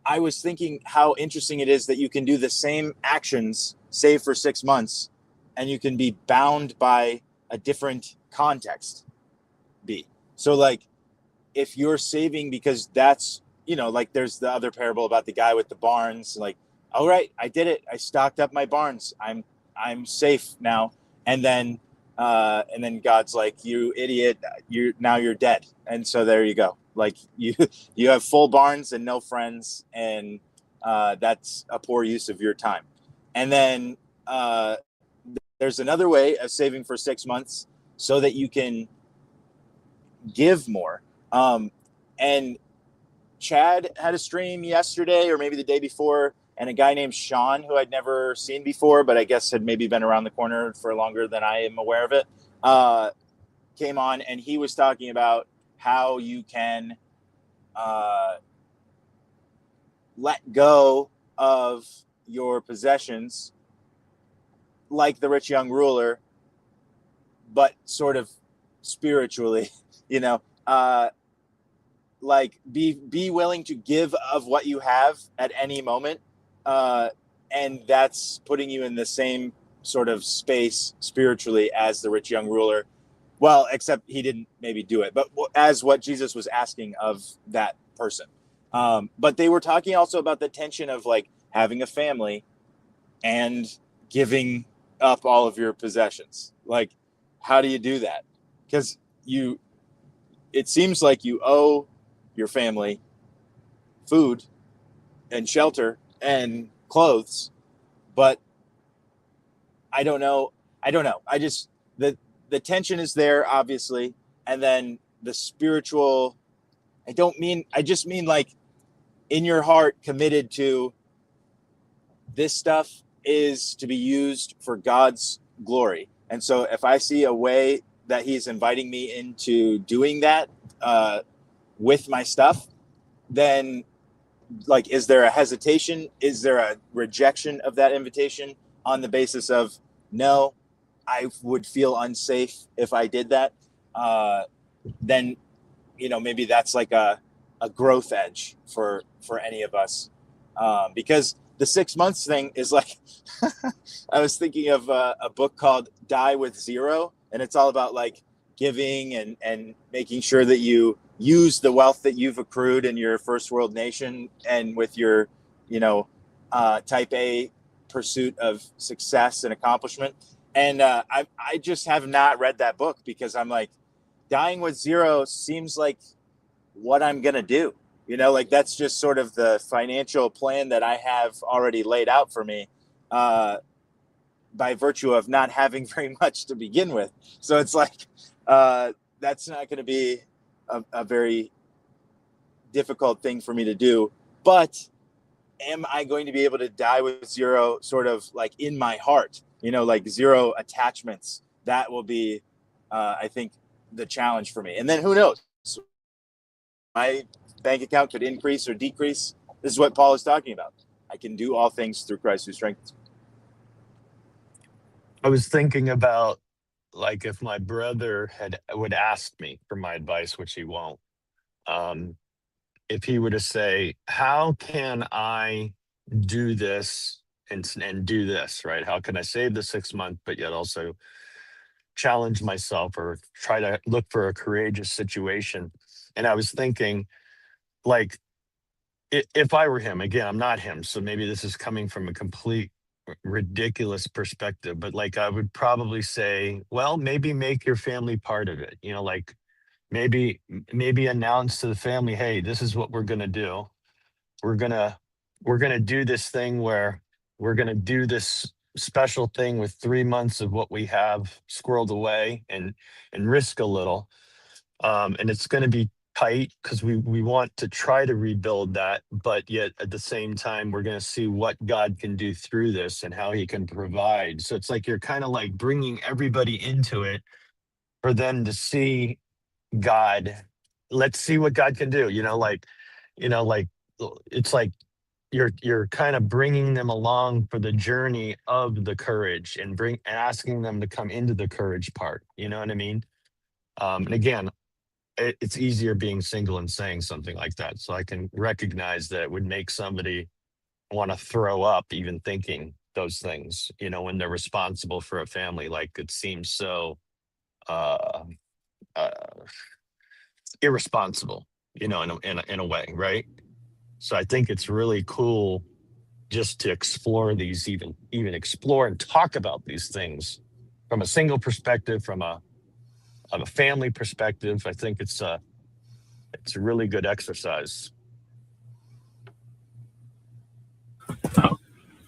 Speaker 5: I was thinking how interesting it is that you can do the same actions, save for 6 months, and you can be bound by a different context. So like if you're saving because that's, like there's the other parable about the guy with the barns, like, all right, I did it. I stocked up my barns. I'm safe now. And then God's like, you idiot, you're dead. And so there you go. Like you have full barns and no friends, and that's a poor use of your time. And then there's another way of saving for 6 months so that you can give more. And Chad had a stream yesterday or maybe the day before, and a guy named Sean, who I'd never seen before, but I guess had maybe been around the corner for longer than I am aware of it, came on, and he was talking about how you can let go of your possessions like the rich young ruler, but sort of spiritually, like be willing to give of what you have at any moment. And that's putting you in the same sort of space spiritually as the rich young ruler. Well, except he didn't maybe do it, but as what Jesus was asking of that person. But they were talking also about the tension of like having a family and giving up all of your possessions. Like, how do you do that? Because it seems like you owe your family food and shelter and clothes, but I don't know. I just, the tension is there, obviously. And then the spiritual, I just mean like in your heart committed to this stuff is to be used for God's glory. And so if I see a way that he's inviting me into doing that with my stuff, then like, is there a hesitation? Is there a rejection of that invitation on the basis of, no, I would feel unsafe if I did that? Then, maybe that's like a growth edge for any of us, because the 6 months thing is like, I was thinking of a book called Die with Zero, and it's all about like giving and making sure that you use the wealth that you've accrued in your first world nation and with your, type A pursuit of success and accomplishment. And I just have not read that book because I'm like, dying with zero seems like what I'm going to do. Like that's just sort of the financial plan that I have already laid out for me by virtue of not having very much to begin with. So it's like, that's not going to be a very difficult thing for me to do. But am I going to be able to die with zero sort of like in my heart, like zero attachments? That will be, I think, the challenge for me. And then who knows? My bank account could increase or decrease. This is what Paul is talking about. I can do all things through Christ who strengthens me.
Speaker 2: I was thinking about like if my brother would ask me for my advice, which he won't. If he were to say, how can I do this and do this, right? How can I save the 6 month, but yet also challenge myself or try to look for a courageous situation? And I was thinking, like, if I were him, again, I'm not him, so maybe this is coming from a complete ridiculous perspective, but like I would probably say, well, maybe make your family part of it. Like maybe announce to the family, hey, this is what we're gonna do. We're gonna do this thing where we're gonna do this special thing with 3 months of what we have squirreled away and risk a little. And it's gonna be tight because we want to try to rebuild that, but yet at the same time we're going to see what God can do through this and how he can provide. So it's like you're kind of like bringing everybody into it for them to see God. Let's see what God can do. Like it's like you're kind of bringing them along for the journey of the courage and asking them to come into the courage part. You know what I mean? And again, it's easier being single and saying something like that. So I can recognize that it would make somebody want to throw up even thinking those things, when they're responsible for a family. Like it seems so irresponsible, in a way, right? So I think it's really cool just to explore these, even explore and talk about these things from a single perspective, from a family perspective. I think it's a really good exercise.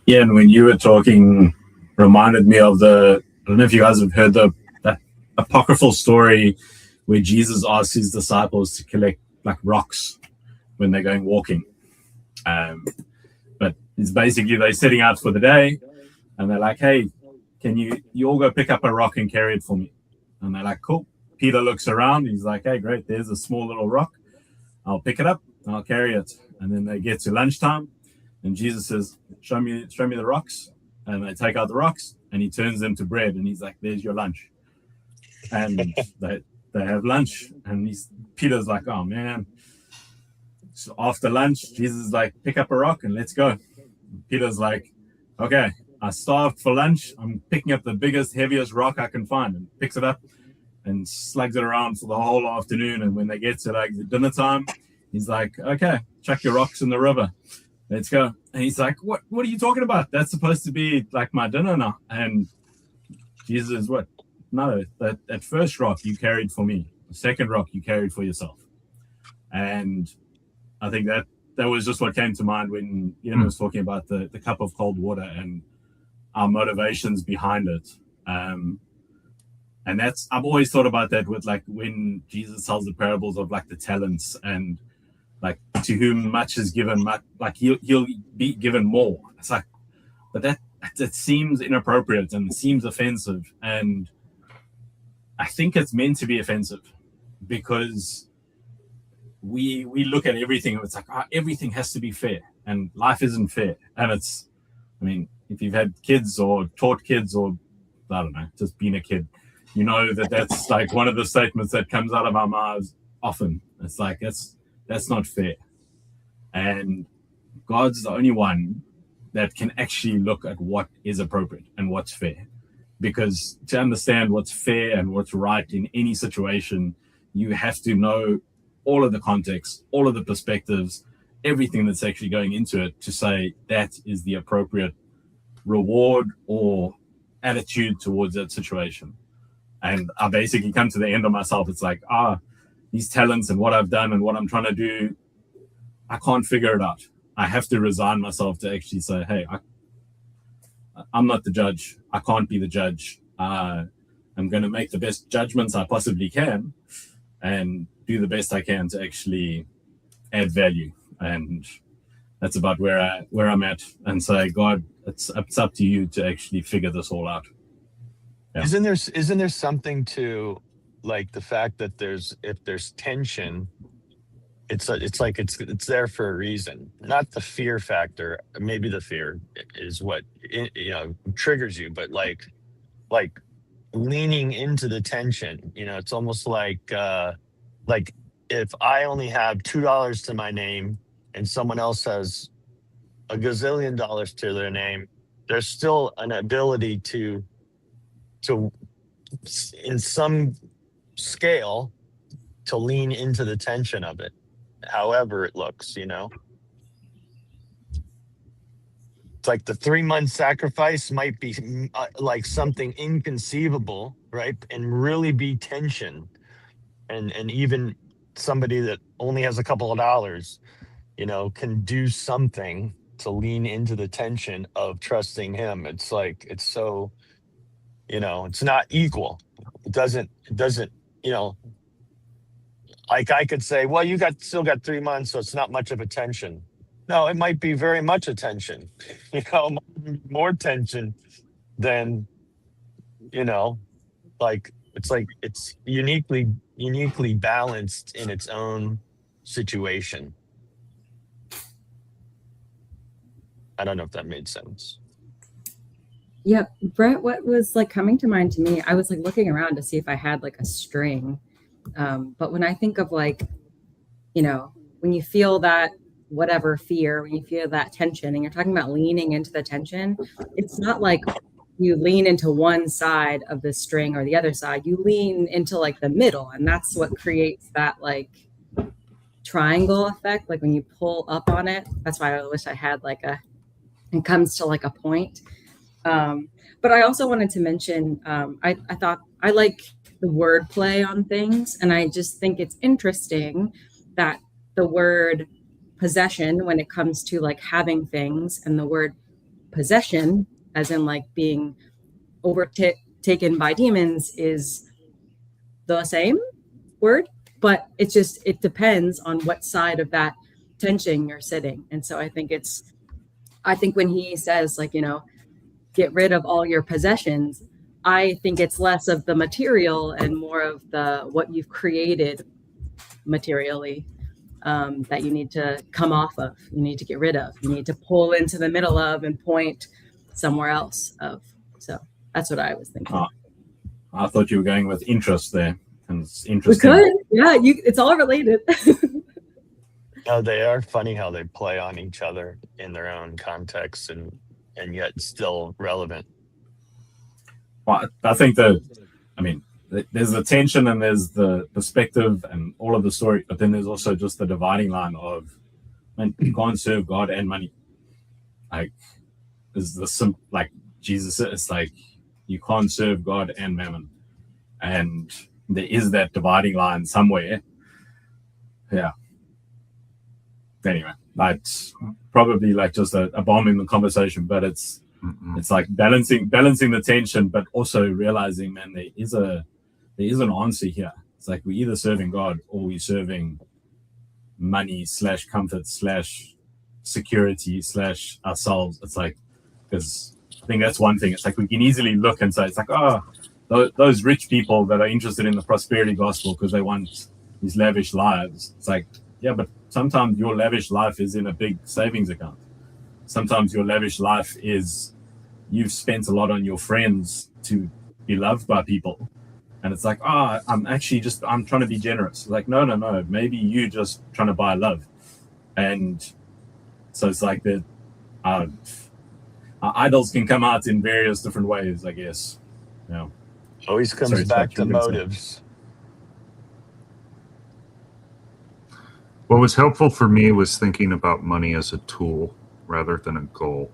Speaker 6: Yeah, and when you were talking, reminded me of I don't know if you guys have heard that apocryphal story where Jesus asks his disciples to collect like rocks when they're going walking. But it's basically they're setting out for the day, and they're like, "Hey, can you all go pick up a rock and carry it for me?" And they're like, "Cool." Peter looks around. He's like, "Hey, great. There's a small little rock. I'll pick it up. I'll carry it." And then they get to lunchtime, and Jesus says, "Show me the rocks." And they take out the rocks, and he turns them to bread. And he's like, "There's your lunch." And they have lunch, and Peter's like, "Oh man." So after lunch, Jesus is like, "Pick up a rock and let's go." Peter's like, "Okay, I starved for lunch. I'm picking up the biggest, heaviest rock I can find," and picks it up and slugs it around for the whole afternoon. And when they get to like the dinner time, he's like, "Okay, chuck your rocks in the river. Let's go." And he's like, What are you talking about? That's supposed to be like my dinner now." And Jesus is, "What? No, that first rock you carried for me. The second rock you carried for yourself." And I think that was just what came to mind when Ian was talking about the cup of cold water and our motivations behind it. And I've always thought about that with like when Jesus tells the parables of like the talents and like to whom much is given, much, like he'll be given more. It's like, but that seems inappropriate and seems offensive. And I think it's meant to be offensive because we look at everything and it's like, everything has to be fair, and life isn't fair. And if you've had kids or taught kids or I don't know, just been a kid, you know that's like one of the statements that comes out of our often. It's like that's not fair. And God's the only one that can actually look at what is appropriate and what's fair. Because to understand what's fair and what's right in any situation, you have to know all of the context, all of the perspectives, everything that's actually going into it to say that is the appropriate reward or attitude towards that situation. And I basically come to the end of myself. It's like, these talents and what I've done and what I'm trying to do, I can't figure it out. I have to resign myself to actually say, hey, I'm not the judge. I can't be the judge. I'm going to make the best judgments I possibly can and do the best I can to actually add value. And that's about where I'm at, and say, God, it's up to you to actually figure this all out. Yeah.
Speaker 2: Isn't there something to like the fact that if there's tension, it's there for a reason, not the fear factor. Maybe the fear is what triggers you, but like leaning into the tension. It's almost like if I only have $2 to my name and someone else has a gazillion dollars to their name, there's still an ability to in some scale to lean into the tension of it, however it looks. It's like the 3-month sacrifice might be like something inconceivable, right? And really be tension. And even somebody that only has a couple of dollars, can do something to lean into the tension of trusting him. It's like, it's so, it's not equal. It doesn't, like I could say, well, you still got 3 months, so it's not much of a tension. No, it might be very much a tension, more tension than, it's uniquely balanced in its own situation. I don't know if that made sense.
Speaker 3: Yeah, Brett, what was like coming to mind to me, I was like looking around to see if I had like a string. But when I think of like, when you feel that whatever fear, when you feel that tension and you're talking about leaning into the tension, it's not like you lean into one side of the string or the other side. You lean into like the middle, and that's what creates that like triangle effect. Like when you pull up on it, that's why I wish I had like it comes to like a point. But I also wanted to mention, I thought I like the word play on things. And I just think it's interesting that the word possession, when it comes to like having things, and the word possession, as in like being overtaken by demons, is the same word, but it depends on what side of that tension you're sitting. And so I think when he says like, get rid of all your possessions, I think it's less of the material and more of what you've created materially, that you need to come off of, you need to get rid of, you need to pull into the middle of and point somewhere else of. So that's what I was thinking.
Speaker 6: I thought you were going with interest there, and it's interesting.
Speaker 3: We could, yeah, it's all related.
Speaker 2: No, they are funny how they play on each other in their own context and yet still relevant.
Speaker 6: Well, I think there's the tension and there's the perspective and all of the story, but then there's also just the dividing line of, man, you can't serve God and money. Like, like Jesus, it's like you can't serve God and mammon, and there is that dividing line somewhere. Yeah. Anyway, that's probably like just a bomb in the conversation, but it's like balancing the tension, but also realizing, man, there is an answer here. It's like we're either serving God or we're serving money / comfort / security / ourselves. It's like, because I think that's one thing. It's like we can easily look and say, it's like, those rich people that are interested in the prosperity gospel because they want these lavish lives. It's like, yeah, but sometimes your lavish life is in a big savings account. Sometimes your lavish life is you've spent a lot on your friends to be loved by people. And it's like, I'm trying to be generous. Like, no. Maybe you just trying to buy love. And so it's like that our idols can come out in various different ways, I guess. Yeah.
Speaker 2: Always comes
Speaker 6: Sorry,
Speaker 2: back
Speaker 6: Scott,
Speaker 2: to
Speaker 6: you were gonna say.
Speaker 2: motives.
Speaker 1: What was helpful for me was thinking about money as a tool rather than a goal.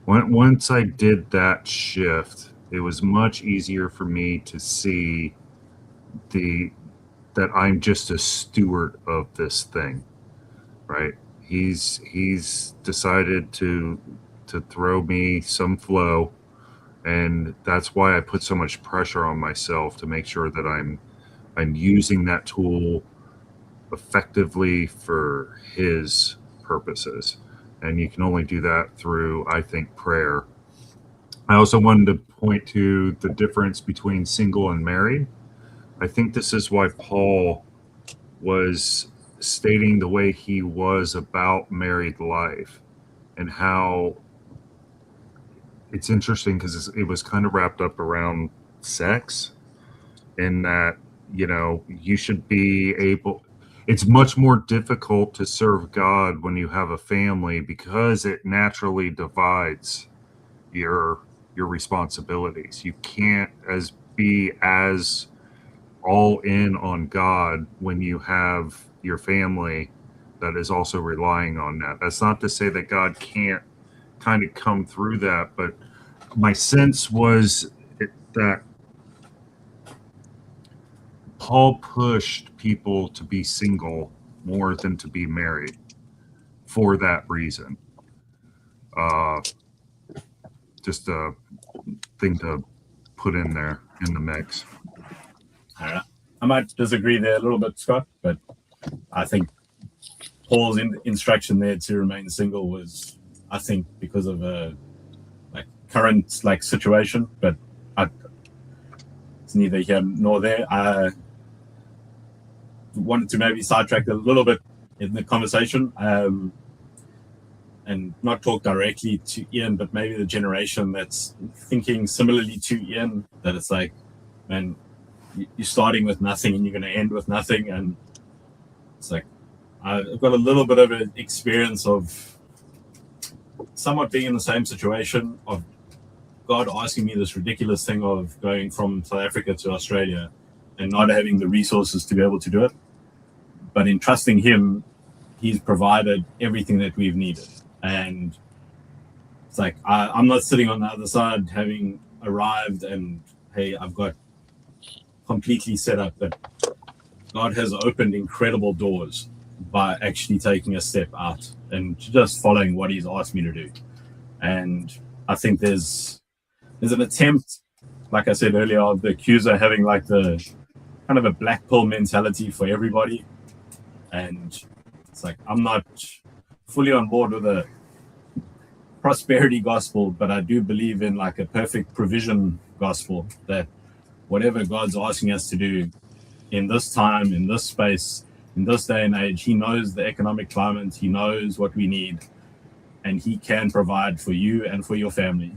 Speaker 1: Once I did that shift, it was much easier for me to see that I'm just a steward of this thing, right? He's decided to throw me some flow, and that's why I put so much pressure on myself to make sure that I'm using that tool effectively for his purposes. And you can only do that through, I think, prayer. I also wanted to point to the difference between single and married. I think this is why Paul was stating the way he was about married life, and how it's interesting because it was kind of wrapped up around sex, in that, you should be able, it's much more difficult to serve God when you have a family, because it naturally divides your responsibilities. You can't be as all in on God when you have your family that is also relying on that. That's not to say that God can't kind of come through that, but my sense was that Paul pushed people to be single more than to be married for that reason. Just a thing to put in there in the mix.
Speaker 6: I might disagree there a little bit, Scott, but I think Paul's instruction there to remain single was, I think, because of a current situation, but it's neither here nor there. I wanted to maybe sidetrack a little bit in the conversation, and not talk directly to Ian, but maybe the generation that's thinking similarly to Ian, that it's like, man, you're starting with nothing and you're going to end with nothing. And it's like, I've got a little bit of an experience of somewhat being in the same situation, of God asking me this ridiculous thing of going from South Africa to Australia and not having the resources to be able to do it. But in trusting him, he's provided everything that we've needed. And it's like, I'm not sitting on the other side having arrived and, hey, I've got completely set up. But God has opened incredible doors by actually taking a step out and just following what he's asked me to do. And I think there's an attempt, like I said earlier, of the accuser having like the kind of a black pill mentality for everybody. And it's like, I'm not fully on board with a prosperity gospel, but I do believe in like a perfect provision gospel, that whatever God's asking us to do in this time, in this space, in this day and age, he knows the economic climate, he knows what we need, and he can provide for you and for your family.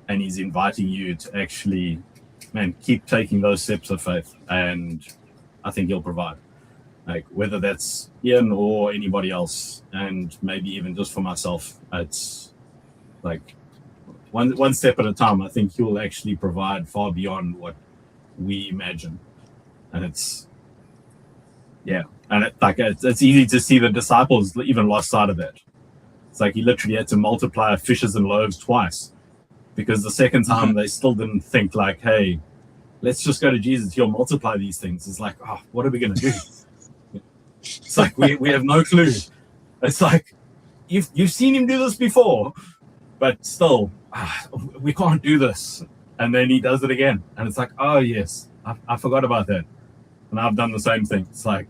Speaker 6: And he's inviting you to actually, keep taking those steps of faith, and I think he'll provide. Like, whether that's Ian or anybody else, and maybe even just for myself, it's like one step at a time. I think he'll actually provide far beyond what we imagine. And it's easy to see the disciples even lost sight of that. It's like he literally had to multiply fishes and loaves twice, because the second time they still didn't think like, hey, let's just go to Jesus, he'll multiply these things. It's like, what are we going to do? It's like, we have no clue. It's like, you've seen him do this before, but still, we can't do this. And then he does it again. And it's like, oh, yes, I forgot about that. And I've done the same thing. It's like,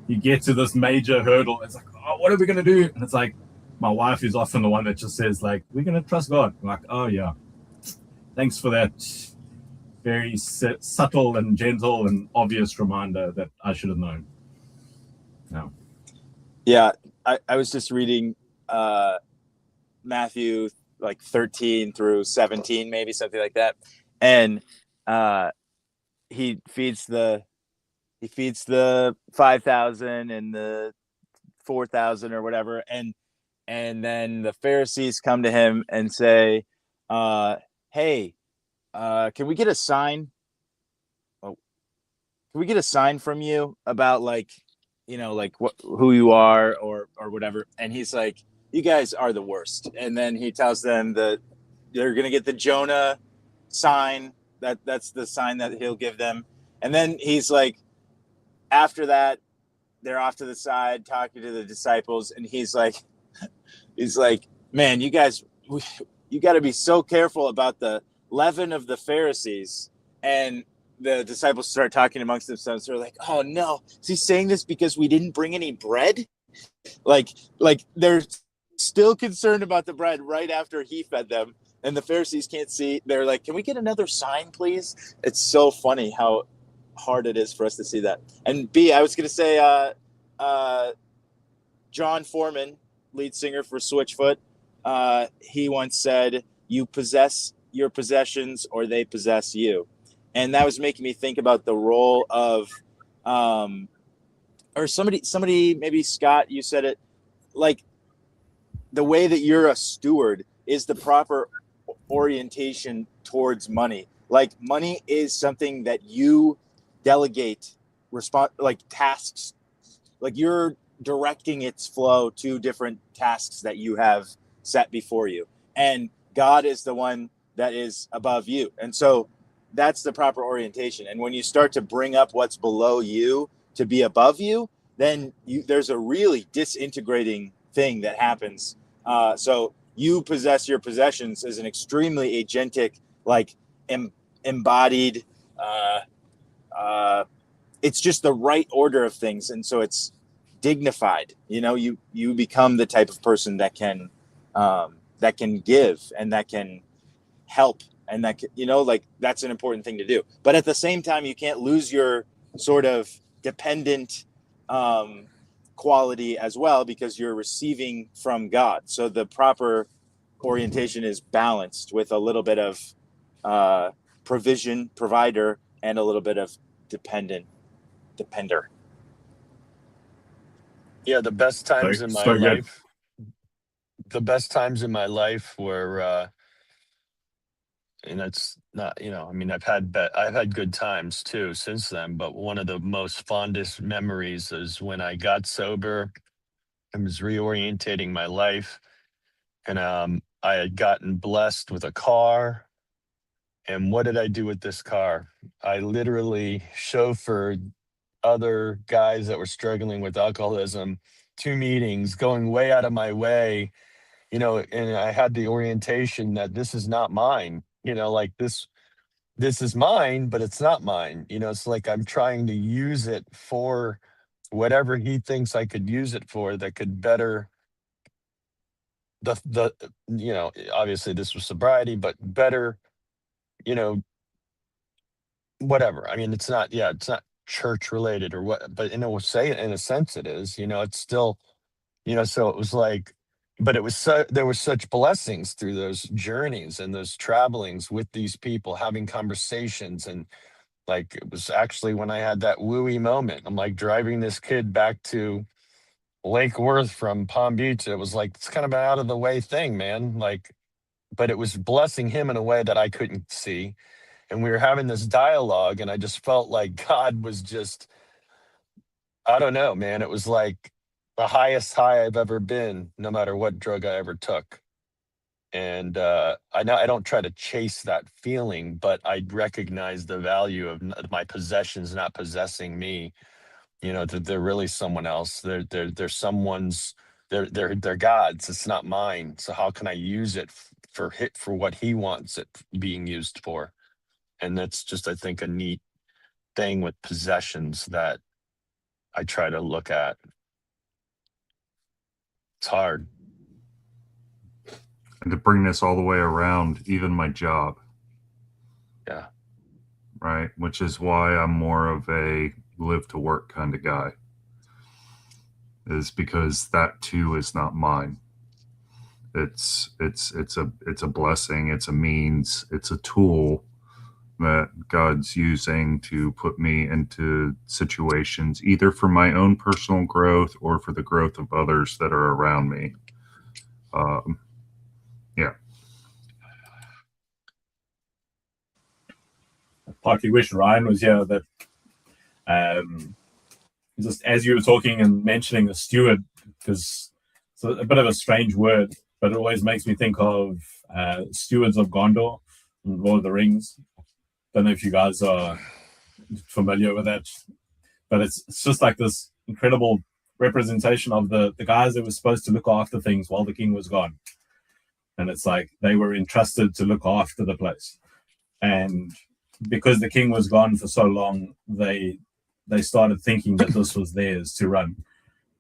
Speaker 6: you get to this major hurdle. It's like, oh, what are we going to do? And it's like, my wife is often the one that just says, like, we're going to trust God. I'm like, oh, yeah. Thanks for that very subtle and gentle and obvious reminder that I should have known. No.
Speaker 5: Yeah, I was just reading Matthew like 13 through 17, maybe something like that. And he feeds the 5,000 and the 4,000 or whatever, and then the Pharisees come to him and say, "Hey, can we get a sign? Oh, can we get a sign from you about like, like who you are or whatever?" And he's like, "You guys are the worst." And then he tells them that they're gonna get the Jonah sign. That's the sign that he'll give them. And then he's like, after that, they're off to the side talking to the disciples, and he's like, "Man, you guys, you got to be so careful about the leaven of the Pharisees." And the disciples start talking amongst themselves. They're like, "Oh no, is he saying this because we didn't bring any bread?" Like they're still concerned about the bread right after he fed them, and the Pharisees can't see. They're like, "Can we get another sign, please?" It's so funny how hard it is for us to see that. And I was going to say, John Foreman, lead singer for Switchfoot, he once said, "You possess your possessions or they possess you." And that was making me think about the role of, or somebody, maybe Scott, you said it, like the way that you're a steward is the proper orientation towards money. Like money is something that you delegate like tasks, like you're directing its flow to different tasks that you have set before you, and God is the one that is above you. And so that's the proper orientation. And when you start to bring up what's below you to be above you, then there's a really disintegrating thing that happens. So you possess your possessions is an extremely agentic, like embodied, it's just the right order of things. And so it's dignified. You become the type of person that can give and that can help, and that like that's an important thing to do. But at the same time, you can't lose your sort of dependent quality as well, because you're receiving from God. So the proper orientation is balanced with a little bit of provider, and a little bit of depender.
Speaker 2: Yeah, the best times in my
Speaker 6: So good.
Speaker 2: life. The best times in my life were, and it's not, I mean, I've had good times too since then. But one of the most fondest memories is when I got sober and was reorientating my life, and I had gotten blessed with a car. And what did I do with this car? I literally chauffeured other guys that were struggling with alcoholism to meetings, going way out of my way, and I had the orientation that this is not mine, like this is mine, but it's not mine. It's like I'm trying to use it for whatever he thinks I could use it for that could better the obviously this was sobriety, but better, you know, whatever. I mean, it's not church related or what, but in a sense it is, it's still, so it was like, but there was such blessings through those journeys and those travelings with these people, having conversations. And like, it was actually when I had that wooey moment, I'm like driving this kid back to Lake Worth from Palm Beach. It was like, it's kind of an out of the way thing, man. Like, but it was blessing him in a way that I couldn't see. And we were having this dialogue, and I just felt like God was just, I don't know, man. It was like the highest high I've ever been, no matter what drug I ever took. And I know I don't try to chase that feeling, but I recognize the value of my possessions not possessing me. That they're really someone else. They're someone's. They're God's. It's not mine. So how can I use it for what He wants it being used for? And that's just, I think, a neat thing with possessions that I try to look at. It's hard.
Speaker 1: And to bring this all the way around, even my job.
Speaker 2: Yeah.
Speaker 1: Right. Which is why I'm more of a live to work kind of guy. Is because that too is not mine. It's a blessing. It's a means. It's a tool that God's using to put me into situations either for my own personal growth or for the growth of others that are around me. Yeah.
Speaker 6: I partly wish Ryan was here. That just as you were talking and mentioning the steward, because it's a bit of a strange word, but it always makes me think of Stewards of Gondor in Lord of the Rings. Don't know if you guys are familiar with that, but it's just like this incredible representation of the guys that were supposed to look after things while the king was gone. And it's like they were entrusted to look after the place. And because the king was gone for so long, they started thinking that this was theirs to run.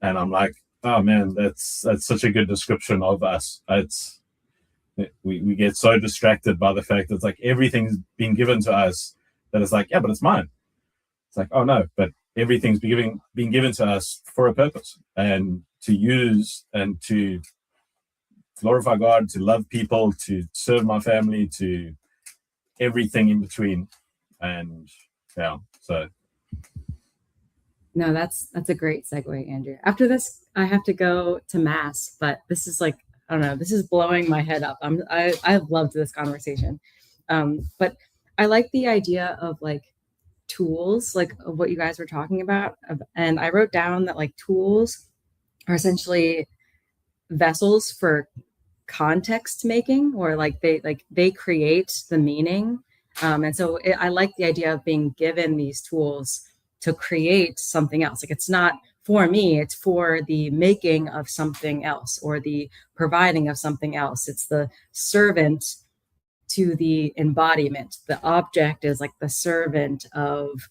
Speaker 6: And I'm like, oh man, that's such a good description of us. We get so distracted by the fact that it's like everything's been given to us that it's like, yeah, but it's mine. It's like, oh no, but everything's been given to us for a purpose and to use and to glorify God, to love people, to serve my family, to everything in between. And yeah, so.
Speaker 3: No, that's a great segue, Andrew. After this, I have to go to mass, but this is like, I don't know, this is blowing my head up. I loved this conversation. But I like the idea of like tools, like of what you guys were talking about. And I wrote down that like tools are essentially vessels for context making, or like they create the meaning. And so I like the idea of being given these tools to create something else. Like it's not for me, it's for the making of something else or the providing of something else. It's the servant to the embodiment. The object is like the servant of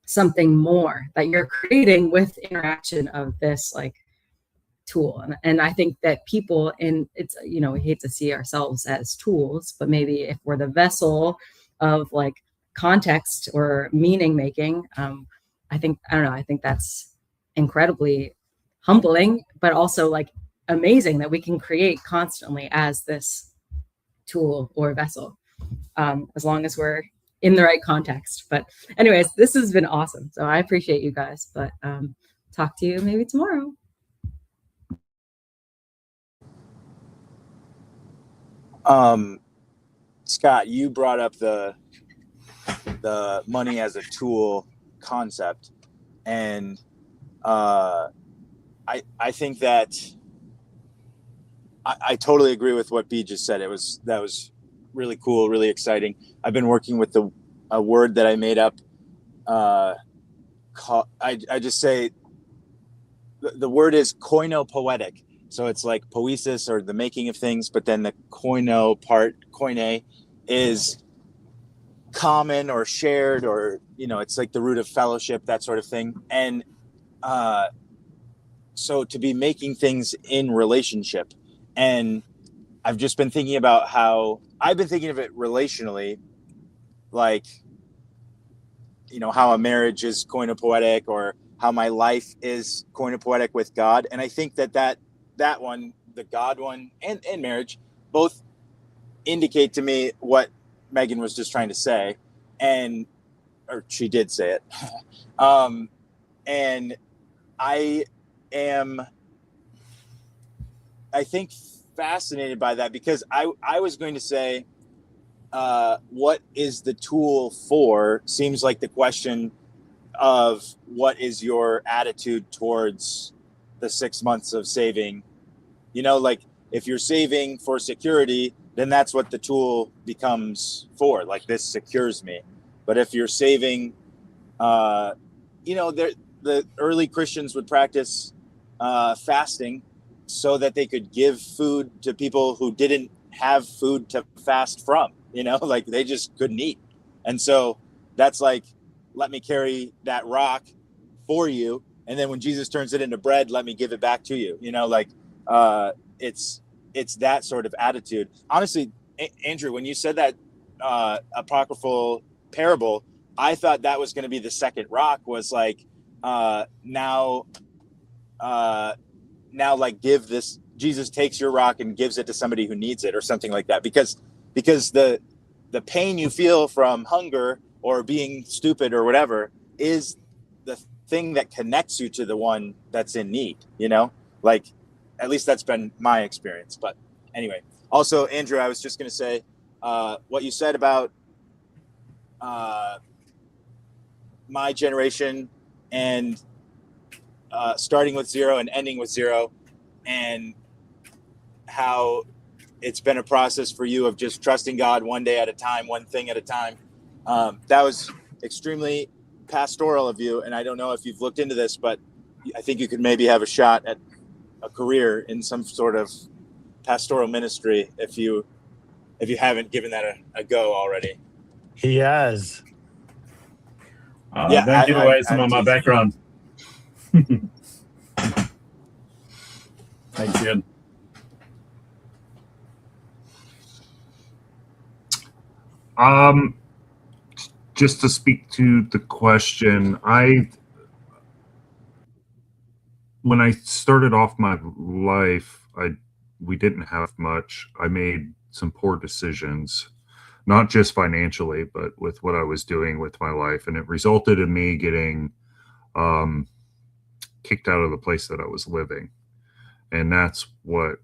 Speaker 3: something more that you're creating with interaction of this like tool. And I think that people it's, you know, we hate to see ourselves as tools, but maybe if we're the vessel of like context or meaning making, I think that's incredibly humbling, but also like amazing that we can create constantly as this tool or vessel, as long as we're in the right context. But anyways, this has been awesome. So I appreciate you guys, but talk to you maybe tomorrow.
Speaker 5: Scott, you brought up the money as a tool concept, and I think that I totally agree with what B just said. That was really cool, really exciting. I've been working with a word that I made up. I just say the word is koinopoetic. So it's like poesis, or the making of things, but then the koino part, koine, is common or shared, or, you know, it's like the root of fellowship, that sort of thing. And so to be making things in relationship. And I've just been thinking about how I've been thinking of it relationally, like, you know, how a marriage is koinopoetic, or how my life is koinopoetic with God. And I think that one, the God one, and marriage, both indicate to me what Megan was just trying to say, or she did say it. And I think fascinated by that, because I was going to say, what is the tool for, seems like the question of what is your attitude towards the 6 months of saving. You know, like if you're saving for security, then that's what the tool becomes for. Like, this secures me. But if you're saving, you know, the early Christians would practice fasting so that they could give food to people who didn't have food to fast from, you know, like they just couldn't eat. And so that's like, let me carry that rock for you. And then when Jesus turns it into bread, let me give it back to you. You know, like it's that sort of attitude. Honestly, Andrew, when you said that apocryphal parable, I thought that was going to be the second rock, was like, now like give this, Jesus takes your rock and gives it to somebody who needs it, or something like that. Because the pain you feel from hunger or being stupid or whatever is the thing that connects you to the one that's in need, you know? Like, at least that's been my experience. But anyway, also, Andrew, I was just going to say what you said about my generation and starting with zero and ending with zero, and how it's been a process for you of just trusting God one day at a time, one thing at a time. That was extremely pastoral of you. And I don't know if you've looked into this, but I think you could maybe have a shot at a career in some sort of pastoral ministry if you haven't given that a go already.
Speaker 2: He has.
Speaker 6: Don't give away some of my background. Thanks, Ian.
Speaker 1: Just to speak to the question, when I started off my life, we didn't have much. I made some poor decisions, not just financially, but with what I was doing with my life, and it resulted in me getting kicked out of the place that I was living. And that's what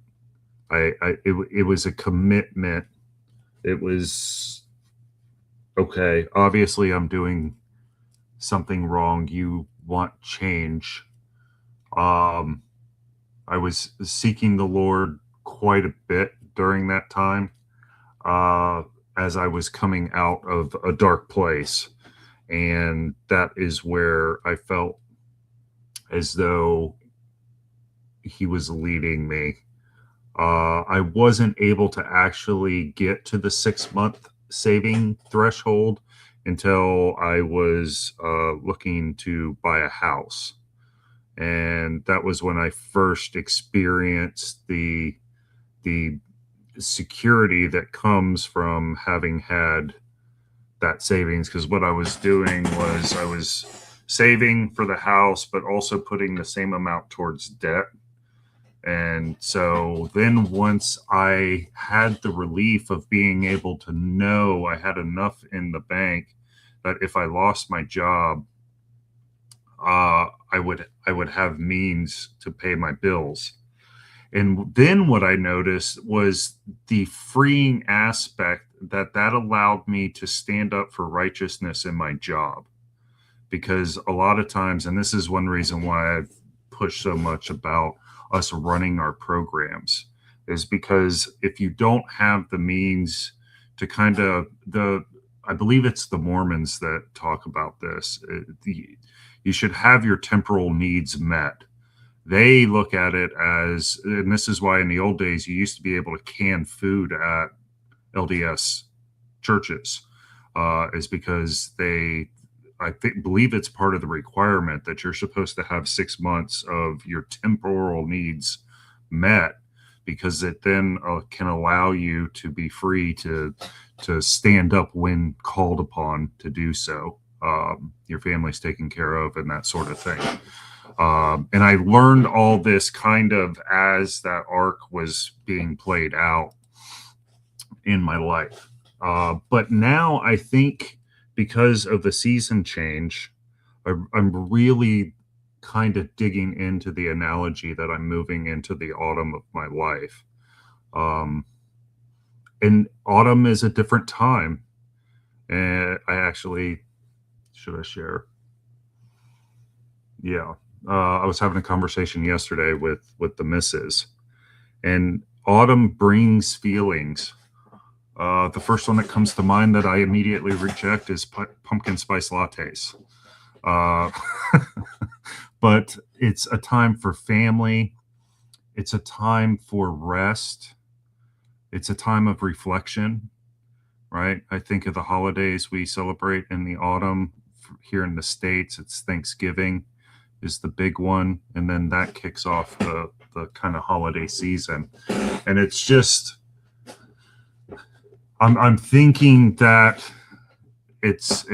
Speaker 1: it was a commitment. It was, okay, obviously I'm doing something wrong. You want change. I was seeking the Lord quite a bit during that time, as I was coming out of a dark place. And that is where I felt as though he was leading me. I wasn't able to actually get to the 6-month saving threshold until I was looking to buy a house. And that was when I first experienced the security that comes from having had that savings. Because what I was doing was I was saving for the house, but also putting the same amount towards debt. And so then once I had the relief of being able to know I had enough in the bank that if I lost my job, I would have means to pay my bills. And then what I noticed was the freeing aspect that allowed me to stand up for righteousness in my job. Because a lot of times, and this is one reason why I've pushed so much about us running our programs, is because if you don't have the means to kind of I believe it's the Mormons that talk about this, you should have your temporal needs met. They look at it as, and this is why in the old days you used to be able to can food at LDS churches, is because believe it's part of the requirement that you're supposed to have 6 months of your temporal needs met, because it then can allow you to be free to stand up when called upon to do so. Your family's taken care of and that sort of thing. And I learned all this kind of as that arc was being played out in my life. But now I think because of the season change, I'm really kind of digging into the analogy that I'm moving into the autumn of my life. And autumn is a different time. And should I share? Yeah. I was having a conversation yesterday with the missus, and autumn brings feelings. The first one that comes to mind that I immediately reject is pumpkin spice lattes. But it's a time for family. It's a time for rest. It's a time of reflection, right? I think of the holidays we celebrate in the autumn here in the States. It's Thanksgiving is the big one. And then that kicks off the kind of holiday season. And it's just, I'm thinking that it's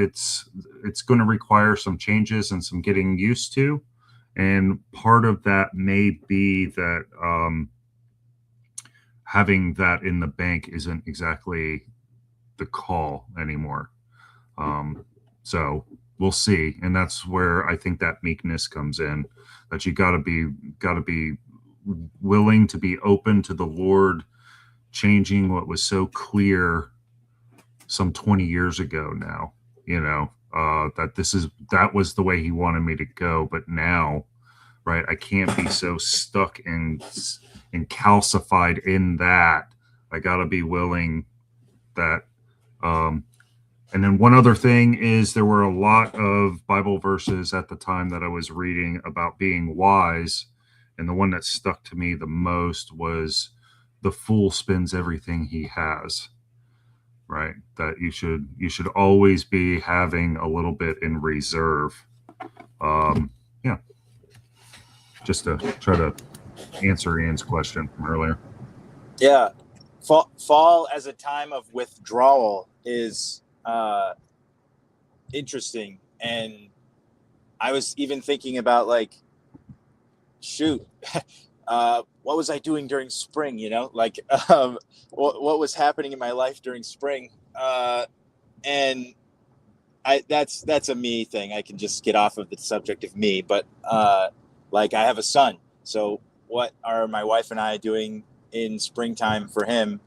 Speaker 1: going to require some changes and some getting used to. And part of that may be that having that in the bank isn't exactly the call anymore. So we'll see, and that's where I think that meekness comes in. That you got to be willing to be open to the Lord changing what was so clear some 20 years ago now, that was the way he wanted me to go. But now, right, I can't be so stuck and calcified in that. I got to be willing that, and then one other thing is there were a lot of Bible verses at the time that I was reading about being wise. And the one that stuck to me the most was the fool spends everything he has, right? That you should always be having a little bit in reserve. Yeah. Just to try to answer Ian's question from earlier.
Speaker 5: Yeah. Fall as a time of withdrawal is interesting. And I was even thinking about like, shoot, what was I doing during spring? What was happening in my life during spring? And that's a me thing. I can just get off of the subject of me, but like I have a son. So what are my wife and I doing in springtime for him?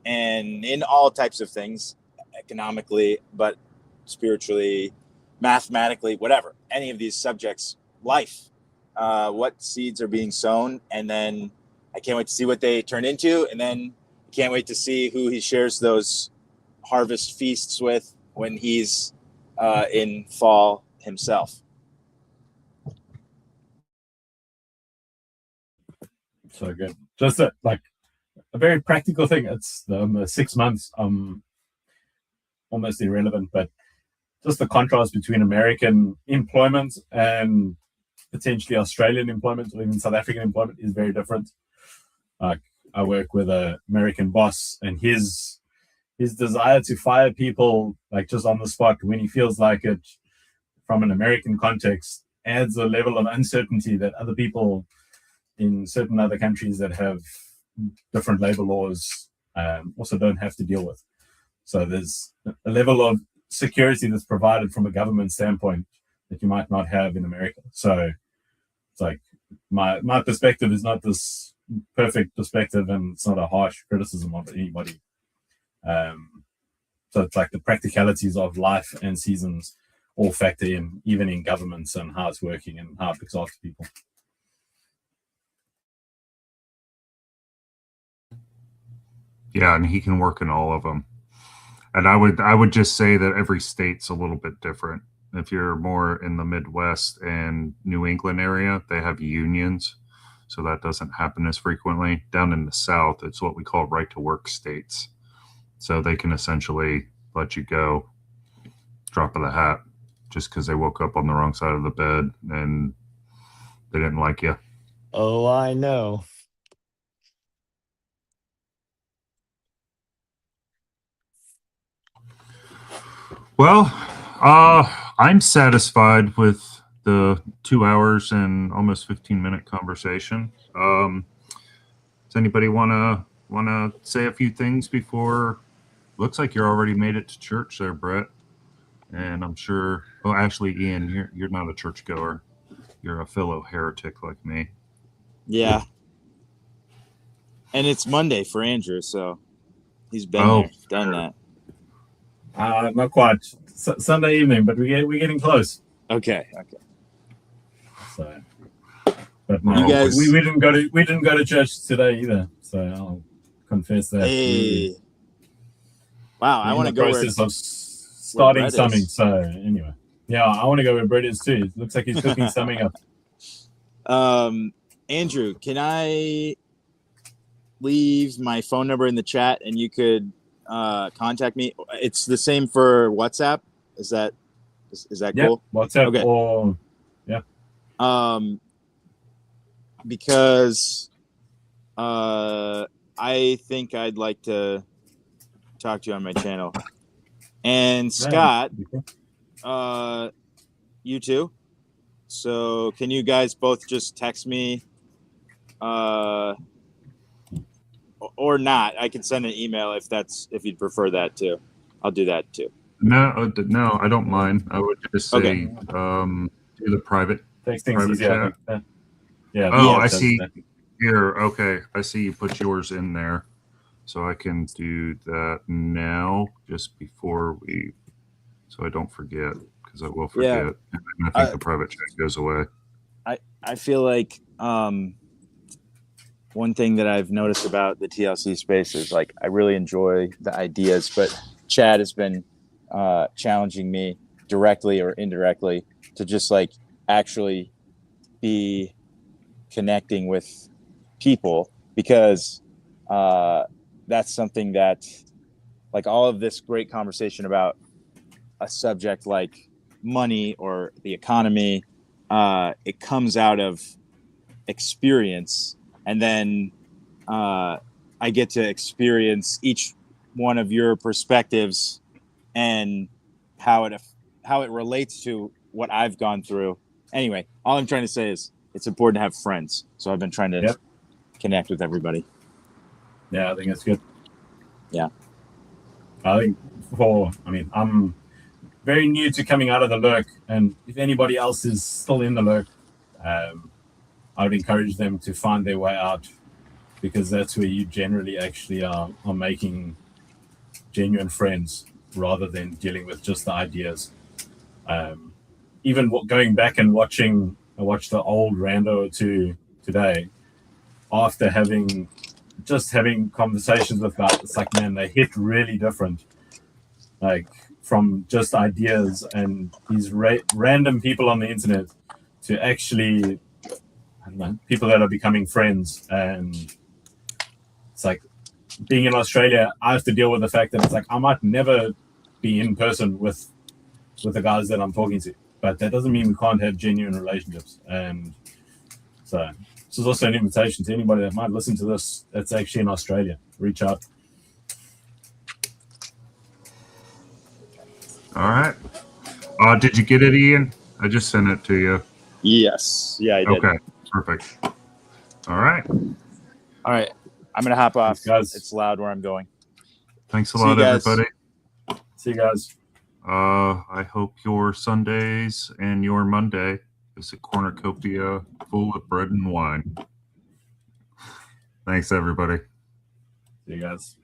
Speaker 5: And in all types of things, economically, but spiritually, mathematically, whatever, any of these subjects, life, what seeds are being sown. And then I can't wait to see what they turn into. And then can't wait to see who he shares those harvest feasts with when he's in fall himself.
Speaker 6: So good. Just like a very practical thing. It's 6 months, almost irrelevant, but just the contrast between American employment and potentially Australian employment or even South African employment is very different. I work with an American boss, and his desire to fire people like just on the spot when he feels like it from an American context adds a level of uncertainty that other people in certain other countries that have different labor laws also don't have to deal with. So there's a level of security that's provided from a government standpoint that you might not have in America. So it's like my perspective is not this perfect perspective, and it's not a harsh criticism of anybody. So it's like the practicalities of life and seasons all factor in, even in governments and how it's working and how it looks after people.
Speaker 1: Yeah, and he can work in all of them. And I would just say that every state's a little bit different. If you're more in the Midwest and New England area, they have unions, so that doesn't happen as frequently. Down in the South, it's what we call right to work states. So they can essentially let you go, drop of the hat, just because they woke up on the wrong side of the bed and they didn't like you.
Speaker 2: Oh, I know.
Speaker 1: Well, I'm satisfied with the 2 hours and almost 15-minute conversation. Does anybody want to say a few things before? Looks like you're already made it to church there, Brett. And I'm sure. Oh, actually, Ian, you're not a churchgoer. You're a fellow heretic like me.
Speaker 5: Yeah. And it's Monday for Andrew, so he's been there, done that.
Speaker 6: Not quite. Sunday evening, but we're getting close.
Speaker 5: Okay.
Speaker 6: So, but no,
Speaker 5: You guys-
Speaker 6: we didn't go to church today either. So I'll confess that.
Speaker 5: Hey. Wow, I want to go where
Speaker 6: process of starting
Speaker 5: Brett
Speaker 6: something.
Speaker 5: is.
Speaker 6: So anyway, yeah, I want to go where Brett is too. It looks like he's cooking something up.
Speaker 5: Andrew, can I leave my phone number in the chat and you could contact me? It's the same for WhatsApp. Is that
Speaker 6: Yeah,
Speaker 5: cool?
Speaker 6: WhatsApp
Speaker 5: Okay.
Speaker 6: or
Speaker 5: because I think I'd like to talk to you on my channel. And Scott, you too. So can you guys both just text me or not. I can send an email if you'd prefer that too. I'll do that too.
Speaker 1: No, I don't mind. I would just say,
Speaker 5: Okay.
Speaker 1: do the private.
Speaker 6: Takes things
Speaker 1: Private
Speaker 6: easier. I
Speaker 1: chat.
Speaker 6: think. Yeah.
Speaker 1: Oh,
Speaker 5: Yeah,
Speaker 1: I
Speaker 6: does
Speaker 1: see
Speaker 6: that.
Speaker 1: here. Okay, I see you put yours in there, so I can do that now, just before we, so I don't forget, because I will forget.
Speaker 5: Yeah.
Speaker 1: And then I think the private chat goes away.
Speaker 5: I feel like one thing that I've noticed about the TLC space is like I really enjoy the ideas, but Chad has been challenging me directly or indirectly to just like actually be connecting with people, because that's something that, like, all of this great conversation about a subject like money or the economy, it comes out of experience, and then I get to experience each one of your perspectives and how it relates to what I've gone through. Anyway, all I'm trying to say is it's important to have friends. So I've been trying to
Speaker 6: Yep.
Speaker 5: connect with everybody.
Speaker 6: Yeah, I think it's good.
Speaker 5: Yeah.
Speaker 6: I think I'm very new to coming out of the lurk, and if anybody else is still in the lurk, I would encourage them to find their way out, because that's where you generally actually are making genuine friends rather than dealing with just the ideas. Even going back and I watched the old Rando or two today, after having conversations with guys. It's like, man, they hit really different, like from just ideas and these random people on the internet to actually, I don't know, people that are becoming friends. And it's like, being in Australia, I have to deal with the fact that it's like I might never be in person with the guys that I'm talking to, but that doesn't mean we can't have genuine relationships. And so this is also an invitation to anybody that might listen to this that's actually in Australia. Reach out.
Speaker 1: All right. Did you get it, Ian? I just sent it to you.
Speaker 5: Yes. Yeah, I did.
Speaker 1: Okay, perfect. All right.
Speaker 5: All right. I'm going to hop off.
Speaker 6: Thanks, guys.
Speaker 5: It's loud where I'm going.
Speaker 1: Thanks a
Speaker 5: See you
Speaker 1: lot,
Speaker 5: guys.
Speaker 1: everybody.
Speaker 6: See you guys.
Speaker 1: I hope your Sundays and your Monday is a cornucopia full of bread and wine. Thanks, everybody.
Speaker 6: See you guys.